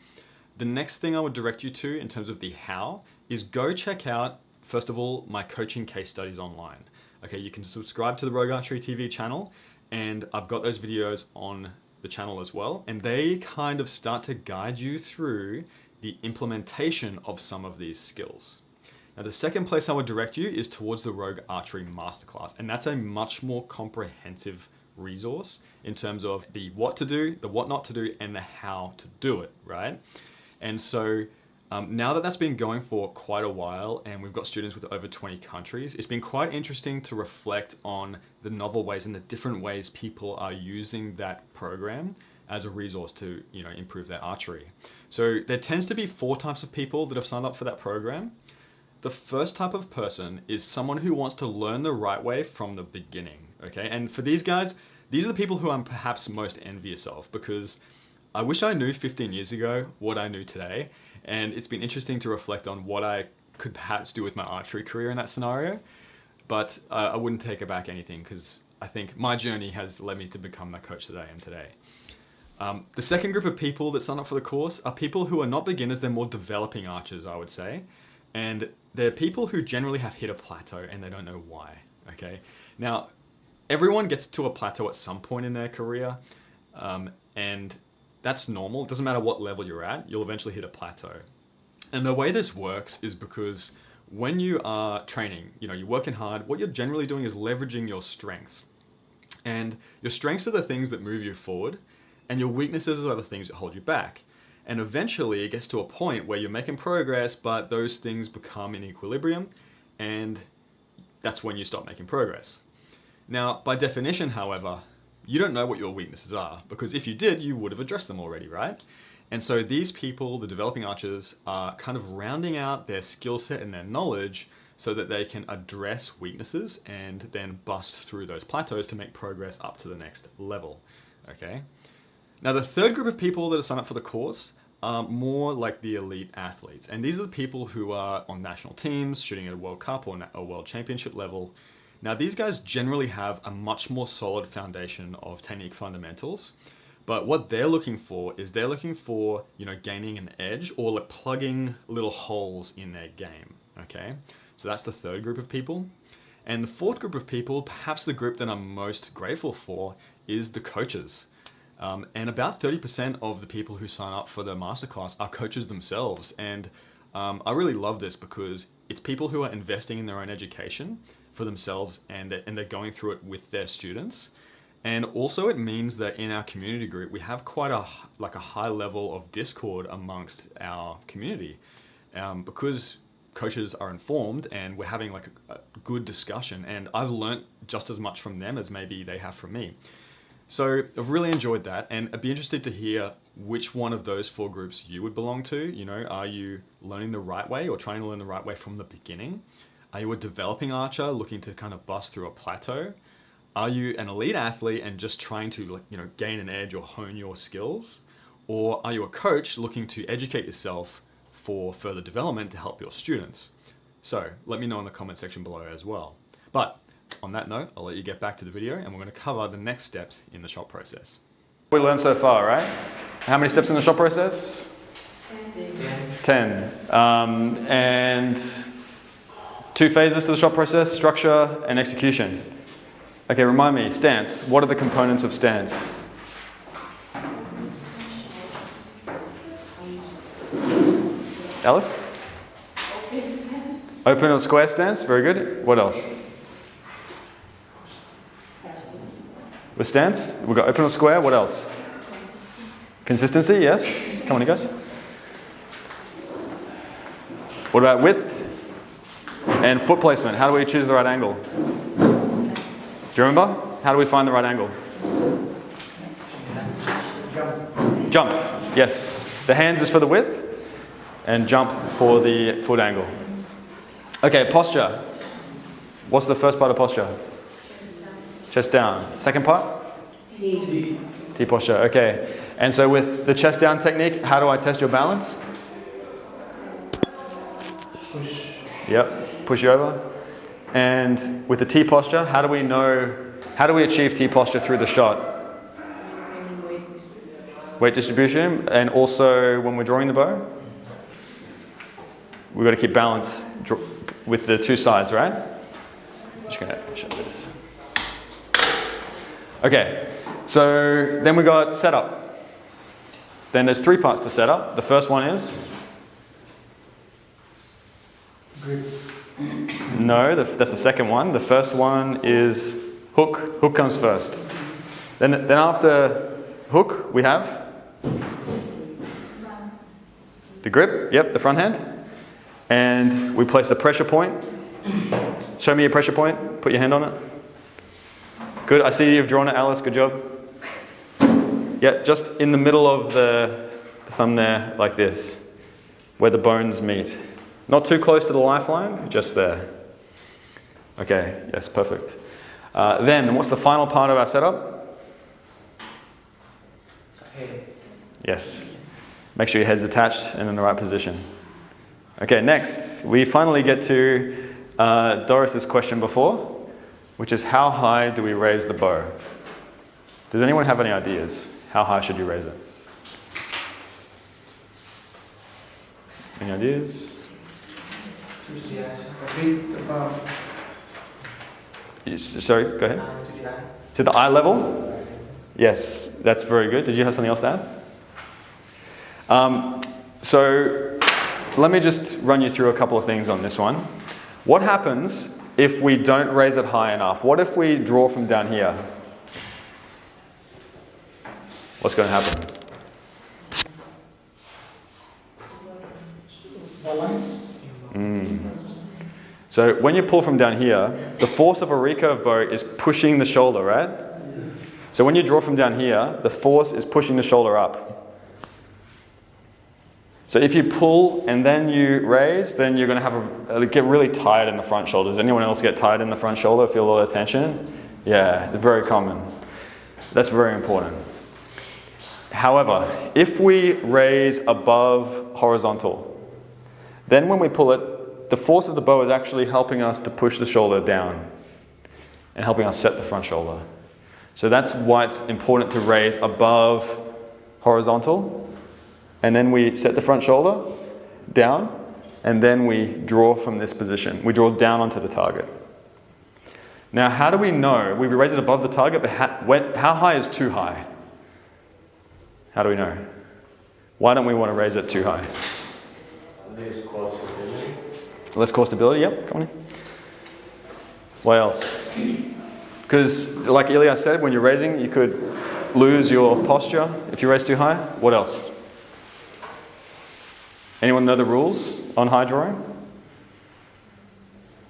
the next thing I would direct you to in terms of the how is go check out, first of all, my coaching case studies online. Okay, you can subscribe to the Rogue Archery TV channel, and I've got those videos on the channel as well, and they kind of start to guide you through the implementation of some of these skills. Now, the second place I would direct you is towards the Rogue Archery Masterclass, and that's a much more comprehensive resource in terms of the what to do, the what not to do, and the how to do it, right? And so now that that's been going for quite a while, and we've got students with over 20 countries, it's been quite interesting to reflect on the novel ways and the different ways people are using that program as a resource to, improve their archery. So there tends to be 4 types of people that have signed up for that program. The first type of person is someone who wants to learn the right way from the beginning, okay? And for these guys, these are the people who I'm perhaps most envious of, because I wish I knew 15 years ago what I knew today, and it's been interesting to reflect on what I could perhaps do with my archery career in that scenario, but I wouldn't take back anything, because I think my journey has led me to become the coach that I am today. The second group of people that sign up for the course are people who are not beginners, they're more developing archers, I would say. And they're people who generally have hit a plateau and they don't know why, okay? Now, everyone gets to a plateau at some point in their career, and that's normal. It doesn't matter what level you're at, you'll eventually hit a plateau. And the way this works is because when you are training, you're working hard, what you're generally doing is leveraging your strengths. And your strengths are the things that move you forward, and your weaknesses are the things that hold you back. And eventually it gets to a point where you're making progress, but those things become in equilibrium, and that's when you stop making progress. Now, by definition, however, you don't know what your weaknesses are, because if you did, you would have addressed them already, right? And so these people, the developing archers, are kind of rounding out their skill set and their knowledge so that they can address weaknesses and then bust through those plateaus to make progress up to the next level, okay? Now, the third group of people that are signed up for the course are more like the elite athletes. And these are the people who are on national teams, shooting at a World Cup or a World Championship level. Now, these guys generally have a much more solid foundation of technique fundamentals. But what they're looking for is gaining an edge or like plugging little holes in their game, okay? So that's the third group of people. And the fourth group of people, perhaps the group that I'm most grateful for, is the coaches. And about 30% of the people who sign up for the masterclass are coaches themselves. And I really love this because it's people who are investing in their own education for themselves, and they're going through it with their students. And also it means that in our community group, we have quite a high level of discord amongst our community, because coaches are informed and we're having like a good discussion, and I've learnt just as much from them as maybe they have from me. So I've really enjoyed that, and I'd be interested to hear which one of those four groups you would belong to. Are you learning the right way or trying to learn the right way from the beginning? Are you a developing archer looking to kind of bust through a plateau? Are you an elite athlete and just trying to gain an edge or hone your skills? Or are you a coach looking to educate yourself for further development to help your students? So let me know in the comment section below as well. But on that note, I'll let you get back to the video, and we're going to cover the next steps in the shop process. We learned so far, right? How many steps in the shop process? 10. And 2 phases to the shop process: structure and execution. Okay, remind me, stance. What are the components of stance? Alice? Open or square stance, very good. What else? With stance, we've got open or square, what else? Consistency, yes. Come on, you guys. What about width? And foot placement, how do we choose the right angle? Do you remember? How do we find the right angle? Jump, yes. The hands is for the width, and jump for the foot angle. Okay, posture. What's the first part of posture? Chest down. Second part? T. T posture, okay. And so with the chest down technique, how do I test your balance? Push. Yep, push you over. And with the T posture, how do we achieve T posture through the shot? Weight distribution, and also when we're drawing the bow, we've got to keep balance with the 2 sides, right? I'm just going to show this. Okay, so then we got setup. Then there's 3 parts to setup. The first one is? Grip. No, that's the second one. The first one is hook. Hook comes first. Then after hook, we have the grip. Yep, the front hand. And we place the pressure point. Show me your pressure point. Put your hand on it. Good. I see you've drawn it, Alice. Good job. Yeah, just in the middle of the thumb there, like this, where the bones meet. Not too close to the lifeline, just there. Okay, yes, perfect. Then, what's the final part of our setup? Yes. Make sure your head's attached and in the right position. Okay, next, we finally get to Doris's question before, which is how high do we raise the bow? Does anyone have any ideas? How high should you raise it? Any ideas? Sorry, go ahead. To the eye level? Yes, that's very good. Did you have something else to add? So let me just run you through a couple of things on this one. What happens if we don't raise it high enough? What if we draw from down here? What's going to happen? So when you pull from down here, the force of a recurve bow is pushing the shoulder, right? So when you draw from down here, the force is pushing the shoulder up. So if you pull and then you raise, then you're going to get really tired in the front shoulder. Does anyone else get tired in the front shoulder, feel a lot of tension? Yeah, very common. That's very important. However, if we raise above horizontal, then when we pull it, the force of the bow is actually helping us to push the shoulder down and helping us set the front shoulder. So that's why it's important to raise above horizontal, and then we set the front shoulder down, and then we draw from this position. We draw down onto the target. Now, how do we know? We raise it above the target, but how high is too high? How do we know? Why don't we want to raise it too high? Less core stability, yep, come on in. What else? Because like Ilya said, when you're raising, you could lose your posture if you raise too high. What else? Anyone know the rules on high drawing?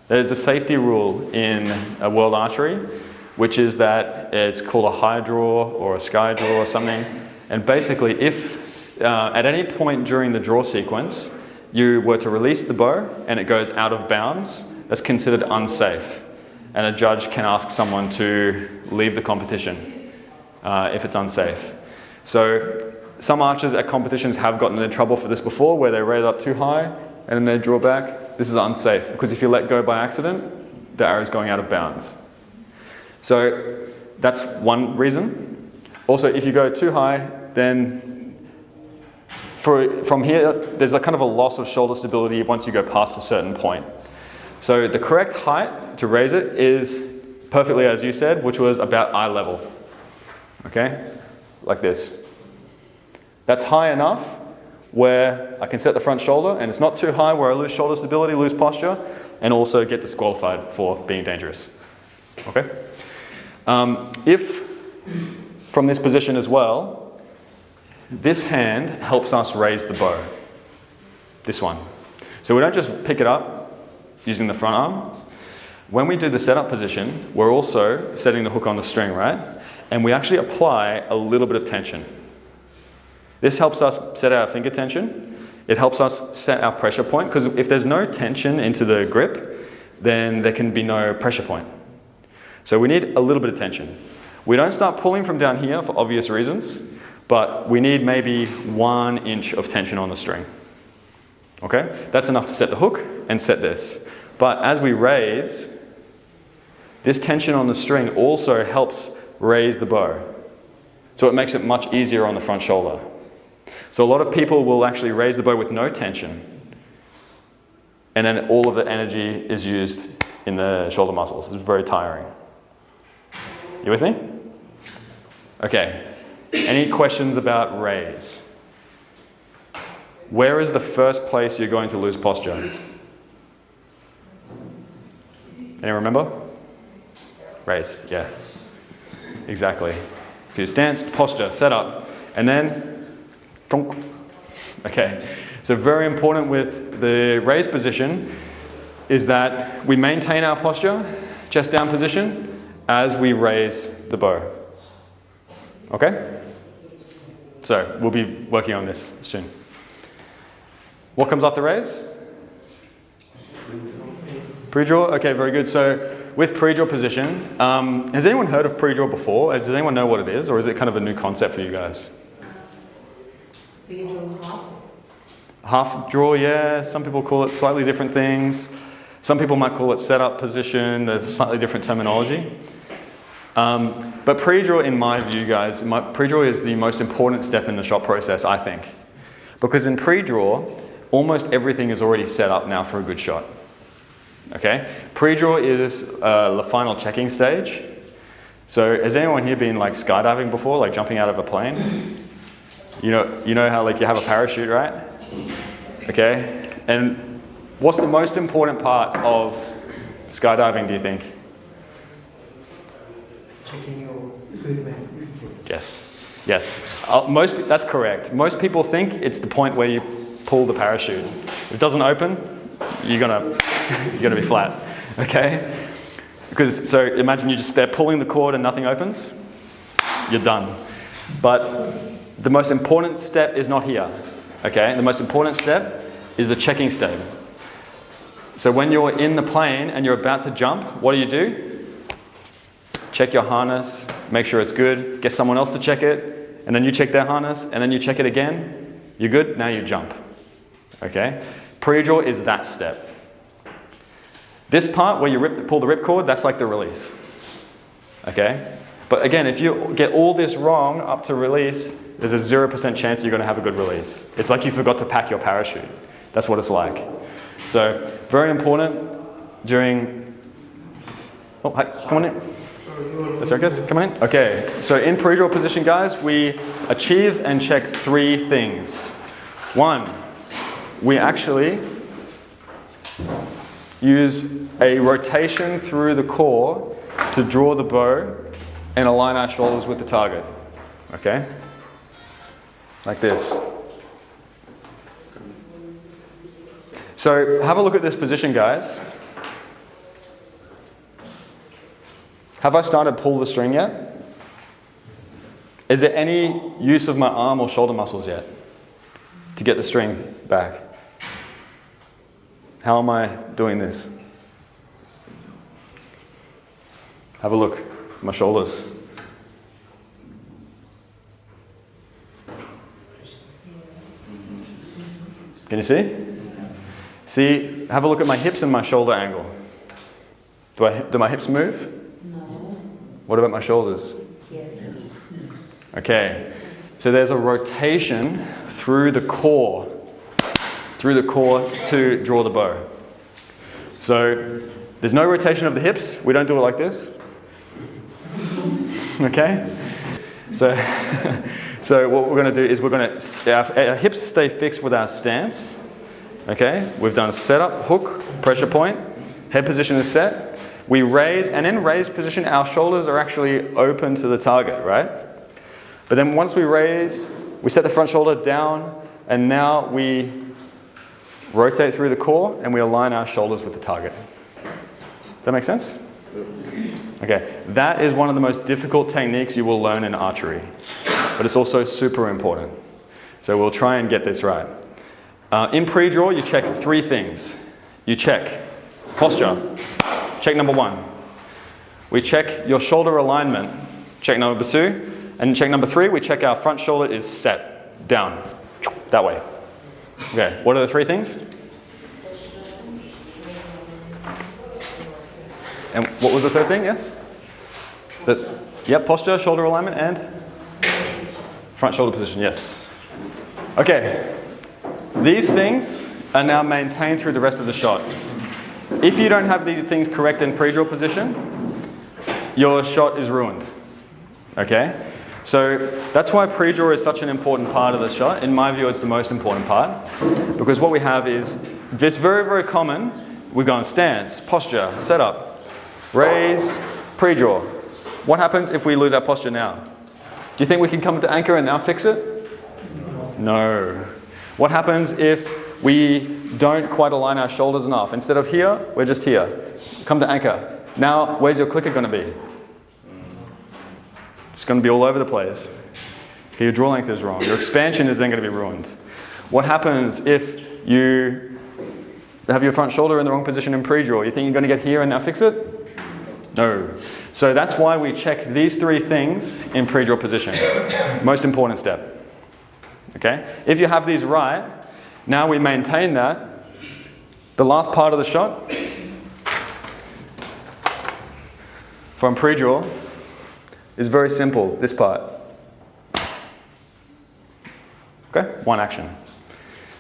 There's a safety rule in world archery, which is that it's called a high draw or a sky draw or something. And basically, if at any point during the draw sequence, you were to release the bow and it goes out of bounds, that's considered unsafe. And a judge can ask someone to leave the competition if it's unsafe. So some archers at competitions have gotten into trouble for this before, where they raise up too high and then they draw back. This is unsafe, because if you let go by accident, the arrow's going out of bounds. So that's one reason. Also, if you go too high, then from here, there's a kind of a loss of shoulder stability once you go past a certain point. So the correct height to raise it is perfectly as you said, which was about eye level. Okay? Like this. That's high enough where I can set the front shoulder, and it's not too high where I lose shoulder stability, lose posture, and also get disqualified for being dangerous. Okay? If from this position as well, this hand helps us raise the bow. This one. So we don't just pick it up using the front arm. When we do the setup position, we're also setting the hook on the string, right? And we actually apply a little bit of tension. This helps us set our finger tension. It helps us set our pressure point, because if there's no tension into the grip, then there can be no pressure point. So we need a little bit of tension. We don't start pulling from down here for obvious reasons, but we need maybe 1 inch of tension on the string. Okay? That's enough to set the hook and set this. But as we raise, this tension on the string also helps raise the bow. So it makes it much easier on the front shoulder. So a lot of people will actually raise the bow with no tension, and then all of the energy is used in the shoulder muscles. It's very tiring. You with me? Okay. Any questions about raise? Where is the first place you're going to lose posture? Anyone remember? Raise, yeah. Exactly. Your stance, posture, set up, and then okay. So very important with the raise position is that we maintain our posture, chest down position, as we raise the bow. Okay? So we'll be working on this soon. What comes after raise? Pre-draw? Okay, very good. So with pre-draw position, has anyone heard of pre-draw before? Does anyone know what it is, or is it kind of a new concept for you guys? Pre-draw half. Half draw, yeah. Some people call it slightly different things. Some people might call it setup position. There's slightly different terminology. But pre-draw, in my view, guys, pre-draw is the most important step in the shot process, I think. Because in pre-draw, almost everything is already set up now for a good shot. Okay? Pre-draw is the final checking stage. So has anyone here been like skydiving before, like jumping out of a plane? You know how like you have a parachute, right? Okay? And what's the most important part of skydiving, do you think? Checking your equipment. Yes. That's correct. Most people think it's the point where you pull the parachute. If it doesn't open, you're gonna be flat. Okay? So imagine you're just there pulling the cord and nothing opens. You're done. But the most important step is not here. Okay? The most important step is the checking step. So when you're in the plane and you're about to jump, what do? Check your harness, make sure it's good, get someone else to check it, and then you check their harness, and then you check it again. You're good, now you jump. Okay? Pre-draw is that step. This part where you pull the ripcord, that's like the release. Okay? But again, if you get all this wrong up to release, there's a 0% chance you're going to have a good release. It's like you forgot to pack your parachute. That's what it's like. So, very important during... Oh, hi, come on in. That's right, guys. Come on in. Okay, so in pre-draw position, guys, we achieve and check 3 things. 1, we actually use a rotation through the core to draw the bow and align our shoulders with the target. Okay? Like this. So have a look at this position, guys. Have I started pull the string yet? Is there any use of my arm or shoulder muscles yet to get the string back? How am I doing this? Have a look at my shoulders. Can you see? See, have a look at my hips and my shoulder angle. Do my hips move? No. What about my shoulders? Yes. Okay, so there's a rotation through the core to draw the bow. So there's no rotation of the hips. We don't do it like this. Okay? So what we're going to do is our hips stay fixed with our stance. Okay? We've done setup, hook, pressure point. Head position is set. We raise, and in raised position, our shoulders are actually open to the target, right? But then once we raise, we set the front shoulder down, and now we rotate through the core, and we align our shoulders with the target. Does that make sense? Okay, that is one of the most difficult techniques you will learn in archery, but it's also super important. So we'll try and get this right. In pre-draw, you check 3 things. You check posture, check number 1. We check your shoulder alignment, check number 2. And check number 3, we check our front shoulder is set, down, that way. Okay, what are the 3 things? And what was the 3rd thing, yes? Yep, posture, shoulder alignment, and front shoulder position, yes. Okay, these things are now maintained through the rest of the shot. If you don't have these things correct in pre-draw position, your shot is ruined, okay? So that's why pre-draw is such an important part of the shot. In my view, it's the most important part, because what we have is, it's very, very common. We go on stance, posture, setup, raise, pre-draw. What happens if we lose our posture now? Do you think we can come to anchor and now fix it? No. What happens if we don't quite align our shoulders enough? Instead of here, we're just here. Come to anchor. Now, where's your clicker going to be? It's going to be all over the place. Okay, your draw length is wrong. Your expansion is then going to be ruined. What happens if you have your front shoulder in the wrong position in pre-draw? You think you're going to get here and now fix it? No. So that's why we check these 3 things in pre-draw position. Most important step. Okay? If you have these right, now we maintain that. The last part of the shot from pre-draw is very simple, this part. Okay, one action.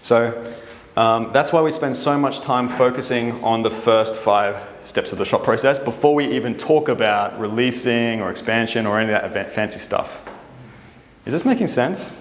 So that's why we spend so much time focusing on the first 5 steps of the shot process before we even talk about releasing or expansion or any of that fancy stuff. Is this making sense?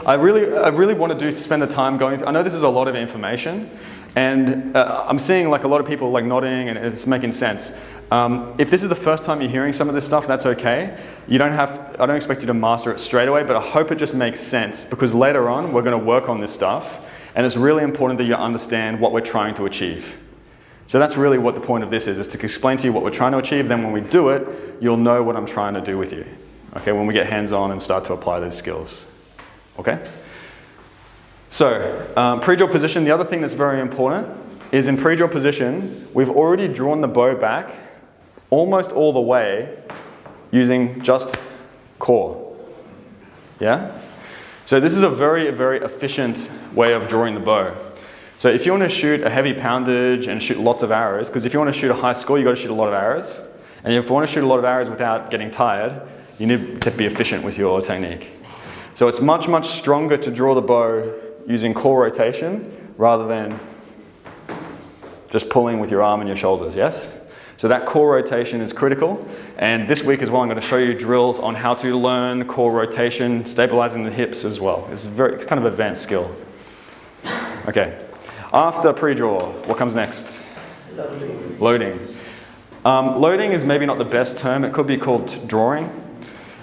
I really want to spend the time going through. I know this is a lot of information, and I'm seeing like a lot of people like nodding, and it's making sense. If this is the first time you're hearing some of this stuff, that's okay. I don't expect you to master it straight away, but I hope it just makes sense, because later on we're going to work on this stuff, and it's really important that you understand what we're trying to achieve. So that's really what the point of this is to explain to you what we're trying to achieve. Then when we do it, you'll know what I'm trying to do with you. Okay, when we get hands-on and start to apply these skills. Okay? So, pre-draw position, the other thing that's very important is in pre-draw position, we've already drawn the bow back almost all the way using just core. Yeah? So this is a very, very efficient way of drawing the bow. So if you want to shoot a heavy poundage and shoot lots of arrows, because if you want to shoot a high score, you've got to shoot a lot of arrows. And if you want to shoot a lot of arrows without getting tired, you need to be efficient with your technique. So it's much, much stronger to draw the bow using core rotation rather than just pulling with your arm and your shoulders, yes? So that core rotation is critical. And this week as well, I'm going to show you drills on how to learn core rotation, stabilizing the hips as well. It's kind of advanced skill. Okay. After pre-draw, what comes next? Loading. Loading is maybe not the best term. It could be called drawing.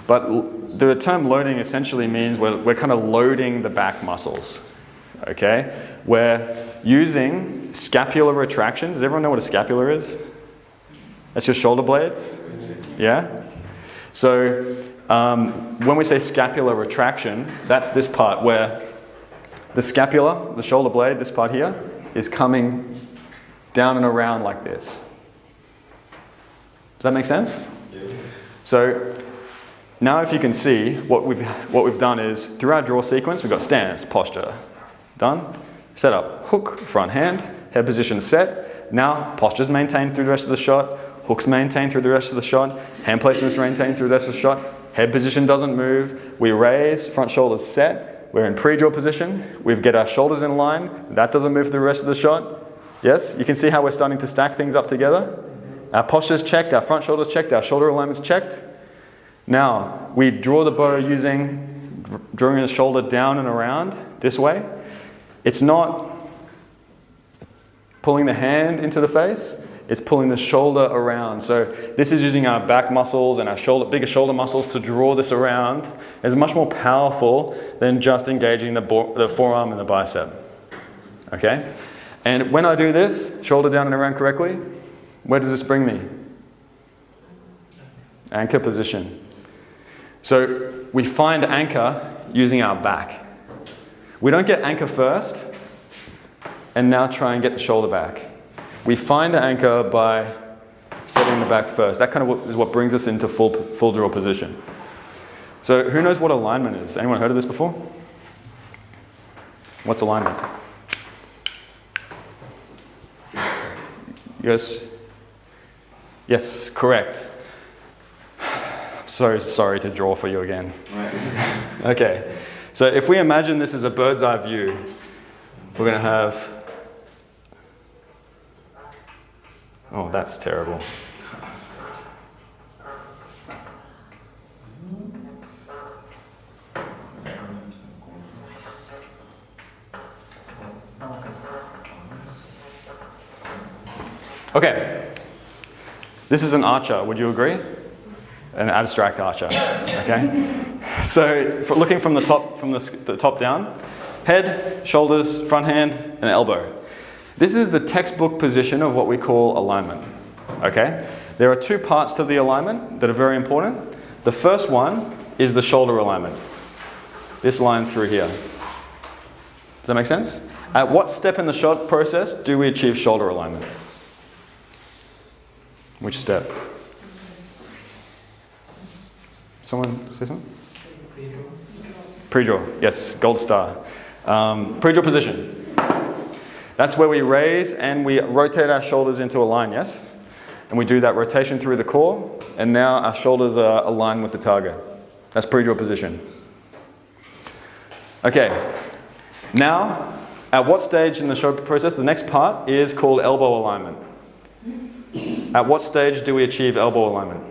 But the term loading essentially means we're kind of loading the back muscles. Okay? We're using scapular retraction. Does everyone know what a scapula is? That's your shoulder blades. Yeah? So when we say scapular retraction, that's this part where the scapula, the shoulder blade, this part here, is coming down and around like this. Does that make sense? Yeah. So now if you can see, what we've done is, through our draw sequence, we've got stance, posture, done, set up, hook, front hand, head position set. Now posture's maintained through the rest of the shot, hook's maintained through the rest of the shot, hand placement's maintained through the rest of the shot, head position doesn't move, we raise, front shoulder's set, we're in pre-draw position, we get our shoulders in line, that doesn't move for the rest of the shot. Yes, you can see how we're starting to stack things up together. Our posture's checked, our front shoulder's checked, our shoulder alignment's checked. Now, we draw the bow drawing the shoulder down and around this way. It's not pulling the hand into the face, it's pulling the shoulder around. So this is using our back muscles and our bigger shoulder muscles to draw this around. It's much more powerful than just engaging the forearm and the bicep. Okay? And when I do this, shoulder down and around correctly, where does this bring me? Anchor position. So we find anchor using our back. We don't get anchor first and now try and get the shoulder back. We find the anchor by setting the back first. That kind of is what brings us into full draw position. So who knows what alignment is? Anyone heard of this before? What's alignment? Yes? Yes, correct. So sorry to draw for you again. Okay, so if we imagine this as a bird's eye view, we're going to have... Oh, that's terrible. Okay, this is an archer, would you agree? An abstract archer, okay? So looking from the top down, head, shoulders, front hand, and elbow. This is the textbook position of what we call alignment, okay? There are 2 parts to the alignment that are very important. The first one is the shoulder alignment. This line through here. Does that make sense? At what step in the shot process do we achieve shoulder alignment? Which step? Pre-draw, yes, gold star. Pre-draw position. That's where we raise and we rotate our shoulders into a line, yes? And we do that rotation through the core, and now our shoulders are aligned with the target. That's pre-draw position. Okay, now, at what stage in the show process? The next part is called elbow alignment. At what stage do we achieve elbow alignment?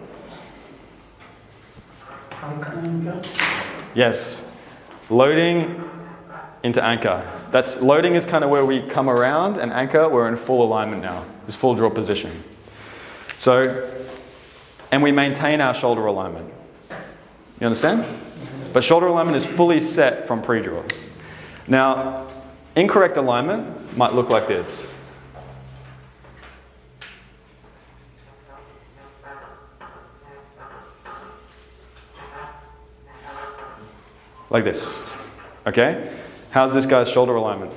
Anchor. Yes, loading into anchor. Loading is kind of where we come around, and anchor, we're in full alignment now. It's full draw position. So, and we maintain our shoulder alignment. You understand? But shoulder alignment is fully set from pre-draw. Now, incorrect alignment might look like this. Like this, okay? How's this guy's shoulder alignment?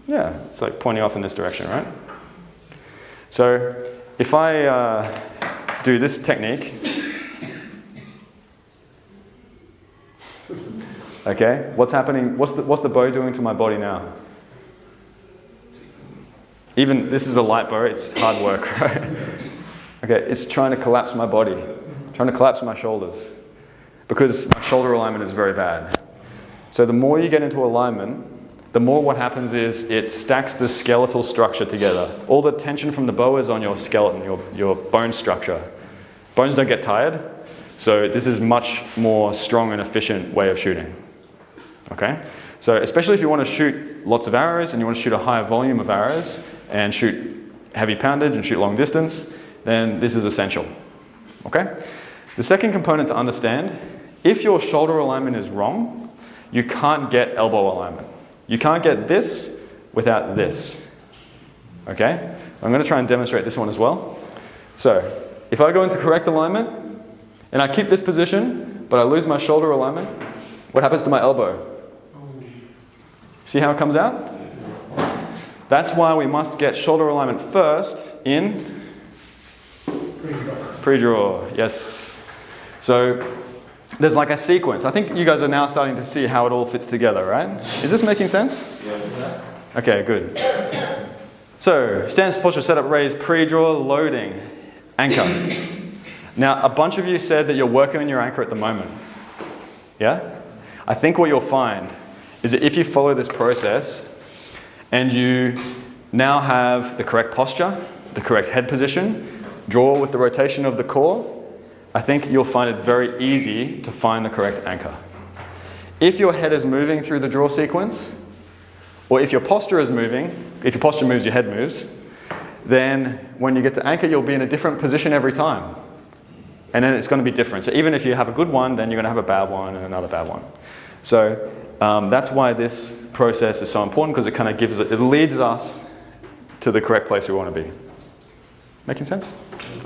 Yeah, it's like pointing off in this direction, right? So if I do this technique, okay, what's happening? What's the bow doing to my body now? Even, this is a light bow, it's hard work, right? Okay, it's trying to collapse my body, trying to collapse my shoulders, because my shoulder alignment is very bad. So the more you get into alignment, the more what happens is it stacks the skeletal structure together. All the tension from the bow is on your skeleton, your bone structure. Bones don't get tired, so this is much more strong and efficient way of shooting. Okay? So especially if you want to shoot lots of arrows and you want to shoot a higher volume of arrows and shoot heavy poundage and shoot long distance, then this is essential. Okay? The second component to understand, if your shoulder alignment is wrong, you can't get elbow alignment. You can't get this without this. Okay? I'm going to try and demonstrate this one as well. So, if I go into correct alignment, and I keep this position, but I lose my shoulder alignment, what happens to my elbow? See how it comes out? That's why we must get shoulder alignment first in pre-draw. Yes. So there's like a sequence. I think you guys are now starting to see how it all fits together, right? Is this making sense? Yeah. Okay, good. So stance, posture, setup, raise, pre-draw, loading, anchor. Now, a bunch of you said that you're working on your anchor at the moment. Yeah? I think what you'll find is that if you follow this process and you now have the correct posture, the correct head position, draw with the rotation of the core, I think you'll find it very easy to find the correct anchor. If your head is moving through the draw sequence, or if your posture is moving, if your posture moves, your head moves, then when you get to anchor, you'll be in a different position every time. And then it's going to be different. So even if you have a good one, then you're going to have a bad one and another bad one. So that's why this process is so important, because it kind of it leads us to the correct place we want to be. Making sense?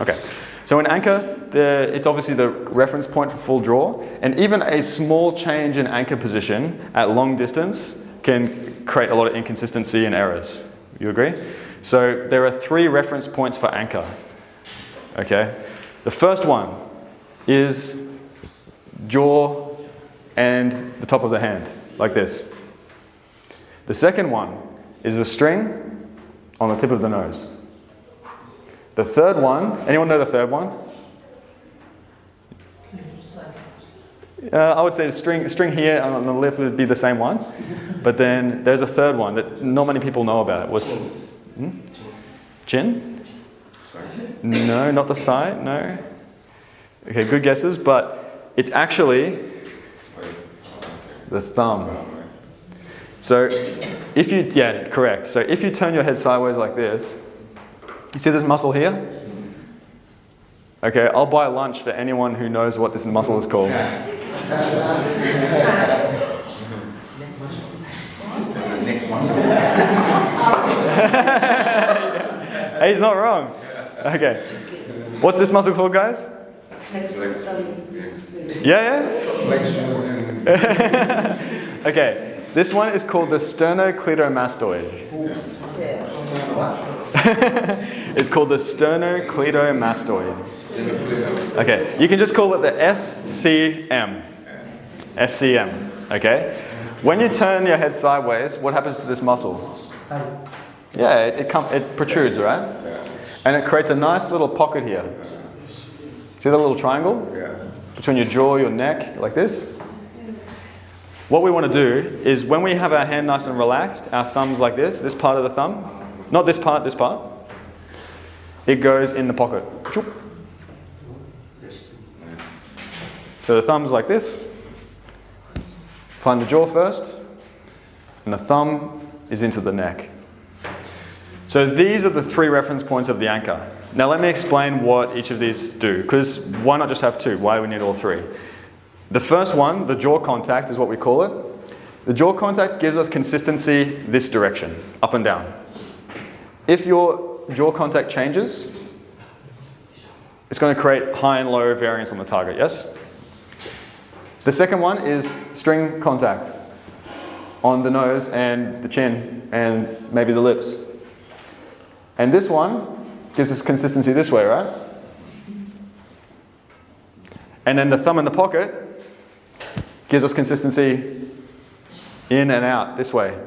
Okay. So in anchor, it's obviously the reference point for full draw, and even a small change in anchor position at long distance can create a lot of inconsistency and errors. You agree? So there are 3 reference points for anchor. Okay? The first one is jaw and the top of the hand, like this. The second one is the string on the tip of the nose. The third one, anyone know the third one? I would say the string here on the lip would be the same one. But then there's a third one that not many people know about. Chin? No, not the side, no. Okay, good guesses, but it's actually the thumb. So if you, yeah, correct. So if you turn your head sideways like this, you see this muscle here? Okay, I'll buy lunch for anyone who knows what this muscle is called. Hey, he's not wrong. Okay. What's this muscle called, guys? Yeah? Okay, this one is called the sternocleidomastoid. It's called the sternocleidomastoid. Okay, you can just call it the SCM. SCM, okay? When you turn your head sideways, what happens to this muscle? Yeah, it protrudes, right? And it creates a nice little pocket here. See that little triangle? Yeah. Between your jaw, your neck, like this? What we want to do is when we have our hand nice and relaxed, our thumb's like this part of the thumb, not this part, it goes in the pocket. So the thumb's like this. Find the jaw first, and the thumb is into the neck. So these are the 3 reference points of the anchor. Now let me explain what each of these do, because why not just have 2? Why do we need all 3? The first one, the jaw contact is what we call it. The jaw contact gives us consistency this direction, up and down. If your jaw contact changes, it's going to create high and low variance on the target, yes? The second one is string contact on the nose and the chin and maybe the lips. And this one gives us consistency this way, right? And then the thumb in the pocket gives us consistency in and out this way.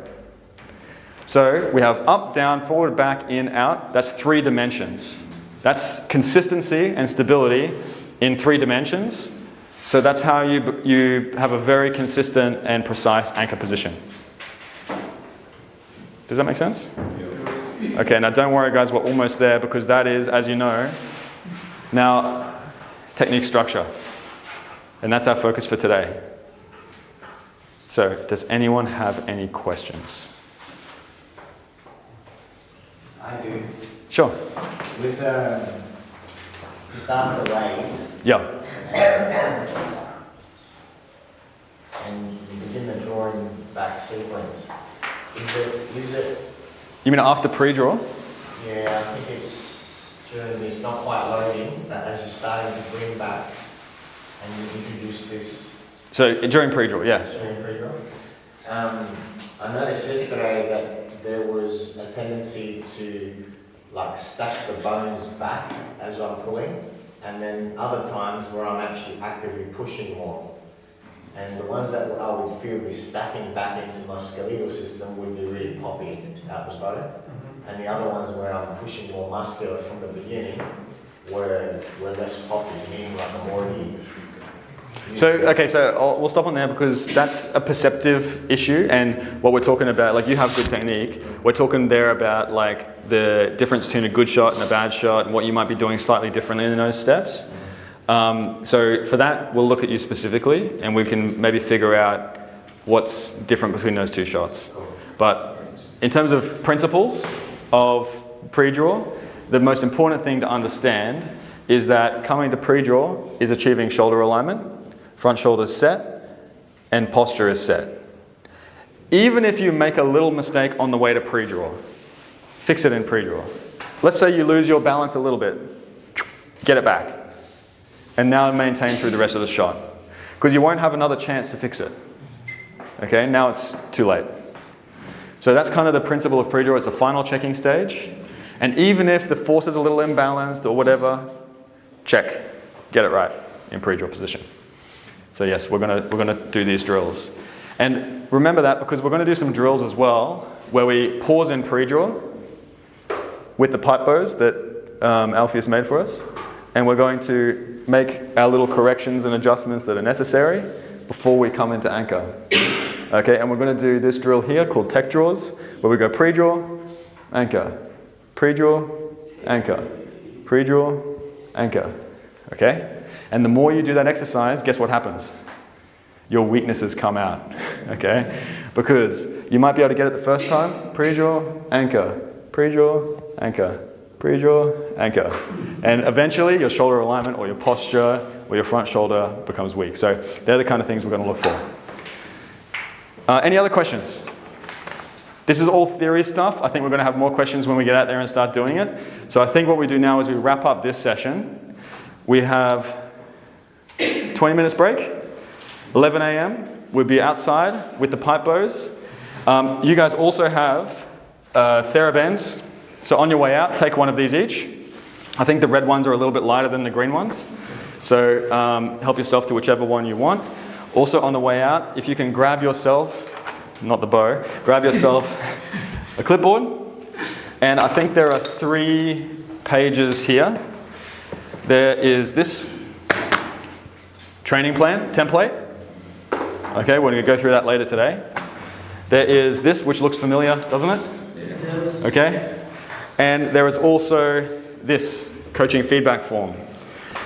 So we have up, down, forward, back, in, out. That's 3 dimensions. That's consistency and stability in 3 dimensions. So that's how you have a very consistent and precise anchor position. Does that make sense? Okay, now don't worry guys, we're almost there, because that is, as you know, now technique structure. And that's our focus for today. So, does anyone have any questions? I do. Sure. With just after raise, Yeah. and you begin the drawing back sequence, is it? You mean after pre-draw? Yeah, I think it's during this not quite loading, that as you're starting to bring back and you introduce this. So during pre-draw, yeah. During pre-draw. I noticed yesterday that there was a tendency to like stack the bones back as I'm pulling, and then other times where I'm actually actively pushing more. And the ones that I would feel this stacking back into my skeletal system would be really poppy out the bottom. And the other ones where I'm pushing more muscular from the beginning were less poppy, meaning like I'm already... So we'll stop on there, because that's a perceptive issue, and what we're talking about, like you have good technique, we're talking there about like the difference between a good shot and a bad shot, and what you might be doing slightly differently in those steps. So for that, we'll look at you specifically, and we can maybe figure out what's different between those 2 shots. But in terms of principles of pre-draw, the most important thing to understand is that coming to pre-draw is achieving shoulder alignment, front shoulder set, and posture is set. Even if you make a little mistake on the way to pre-draw, fix it in pre-draw. Let's say you lose your balance a little bit, get it back. And now maintain through the rest of the shot, because you won't have another chance to fix it. Okay, now it's too late. So that's kind of the principle of pre-draw. It's the final checking stage. And even if the force is a little imbalanced or whatever, check, get it right in pre-draw position. So yes, we're gonna do these drills. And remember that, because we're gonna do some drills as well, where we pause in pre-draw with the pipe bows that Alfie made for us. And we're going to make our little corrections and adjustments that are necessary before we come into anchor. Okay, and we're going to do this drill here called tech draws, where we go pre-draw, anchor, pre-draw, anchor, pre-draw, anchor. Okay? And the more you do that exercise, guess what happens? Your weaknesses come out. Okay? Because you might be able to get it the first time, pre-draw, anchor, pre-draw, anchor, pre-draw, anchor. And eventually your shoulder alignment or your posture or your front shoulder becomes weak. So they're the kind of things we're going to look for. Any other questions? This is all theory stuff. I think we're going to have more questions when we get out there and start doing it. So I think what we do now is we wrap up this session. We have 20 minutes break. 11 a.m. We'll be outside with the pipe bows. You guys also have TheraBands. So on your way out, take one of these each. I think the red ones are a little bit lighter than the green ones. So help yourself to whichever one you want. Also on the way out, if you can grab yourself, not the bow, grab yourself a clipboard. And I think there are 3 pages here. There is this training plan template. Okay, we're going to go through that later today. There is this, which looks familiar, doesn't it? Yeah. Okay. And there is also this coaching feedback form.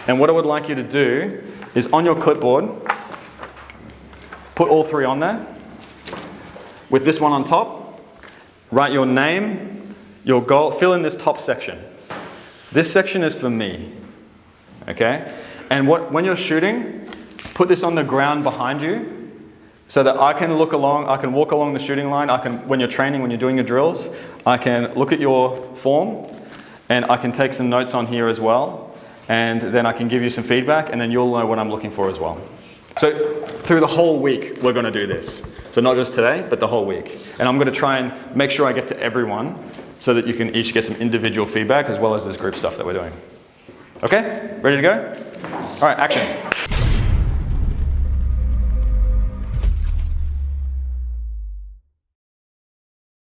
And what I would like you to do is on your clipboard, put all 3 on there. With this one on top, write your name, your goal, fill in this top section. This section is for me. Okay? And when you're shooting, put this on the ground behind you so that I can walk along the shooting line. When you're training, when you're doing your drills, I can look at your form and I can take some notes on here as well. And then I can give you some feedback and then you'll know what I'm looking for as well. So through the whole week, we're going to do this. So not just today, but the whole week. And I'm going to try and make sure I get to everyone so that you can each get some individual feedback as well as this group stuff that we're doing. Okay? Ready to go? All right, action.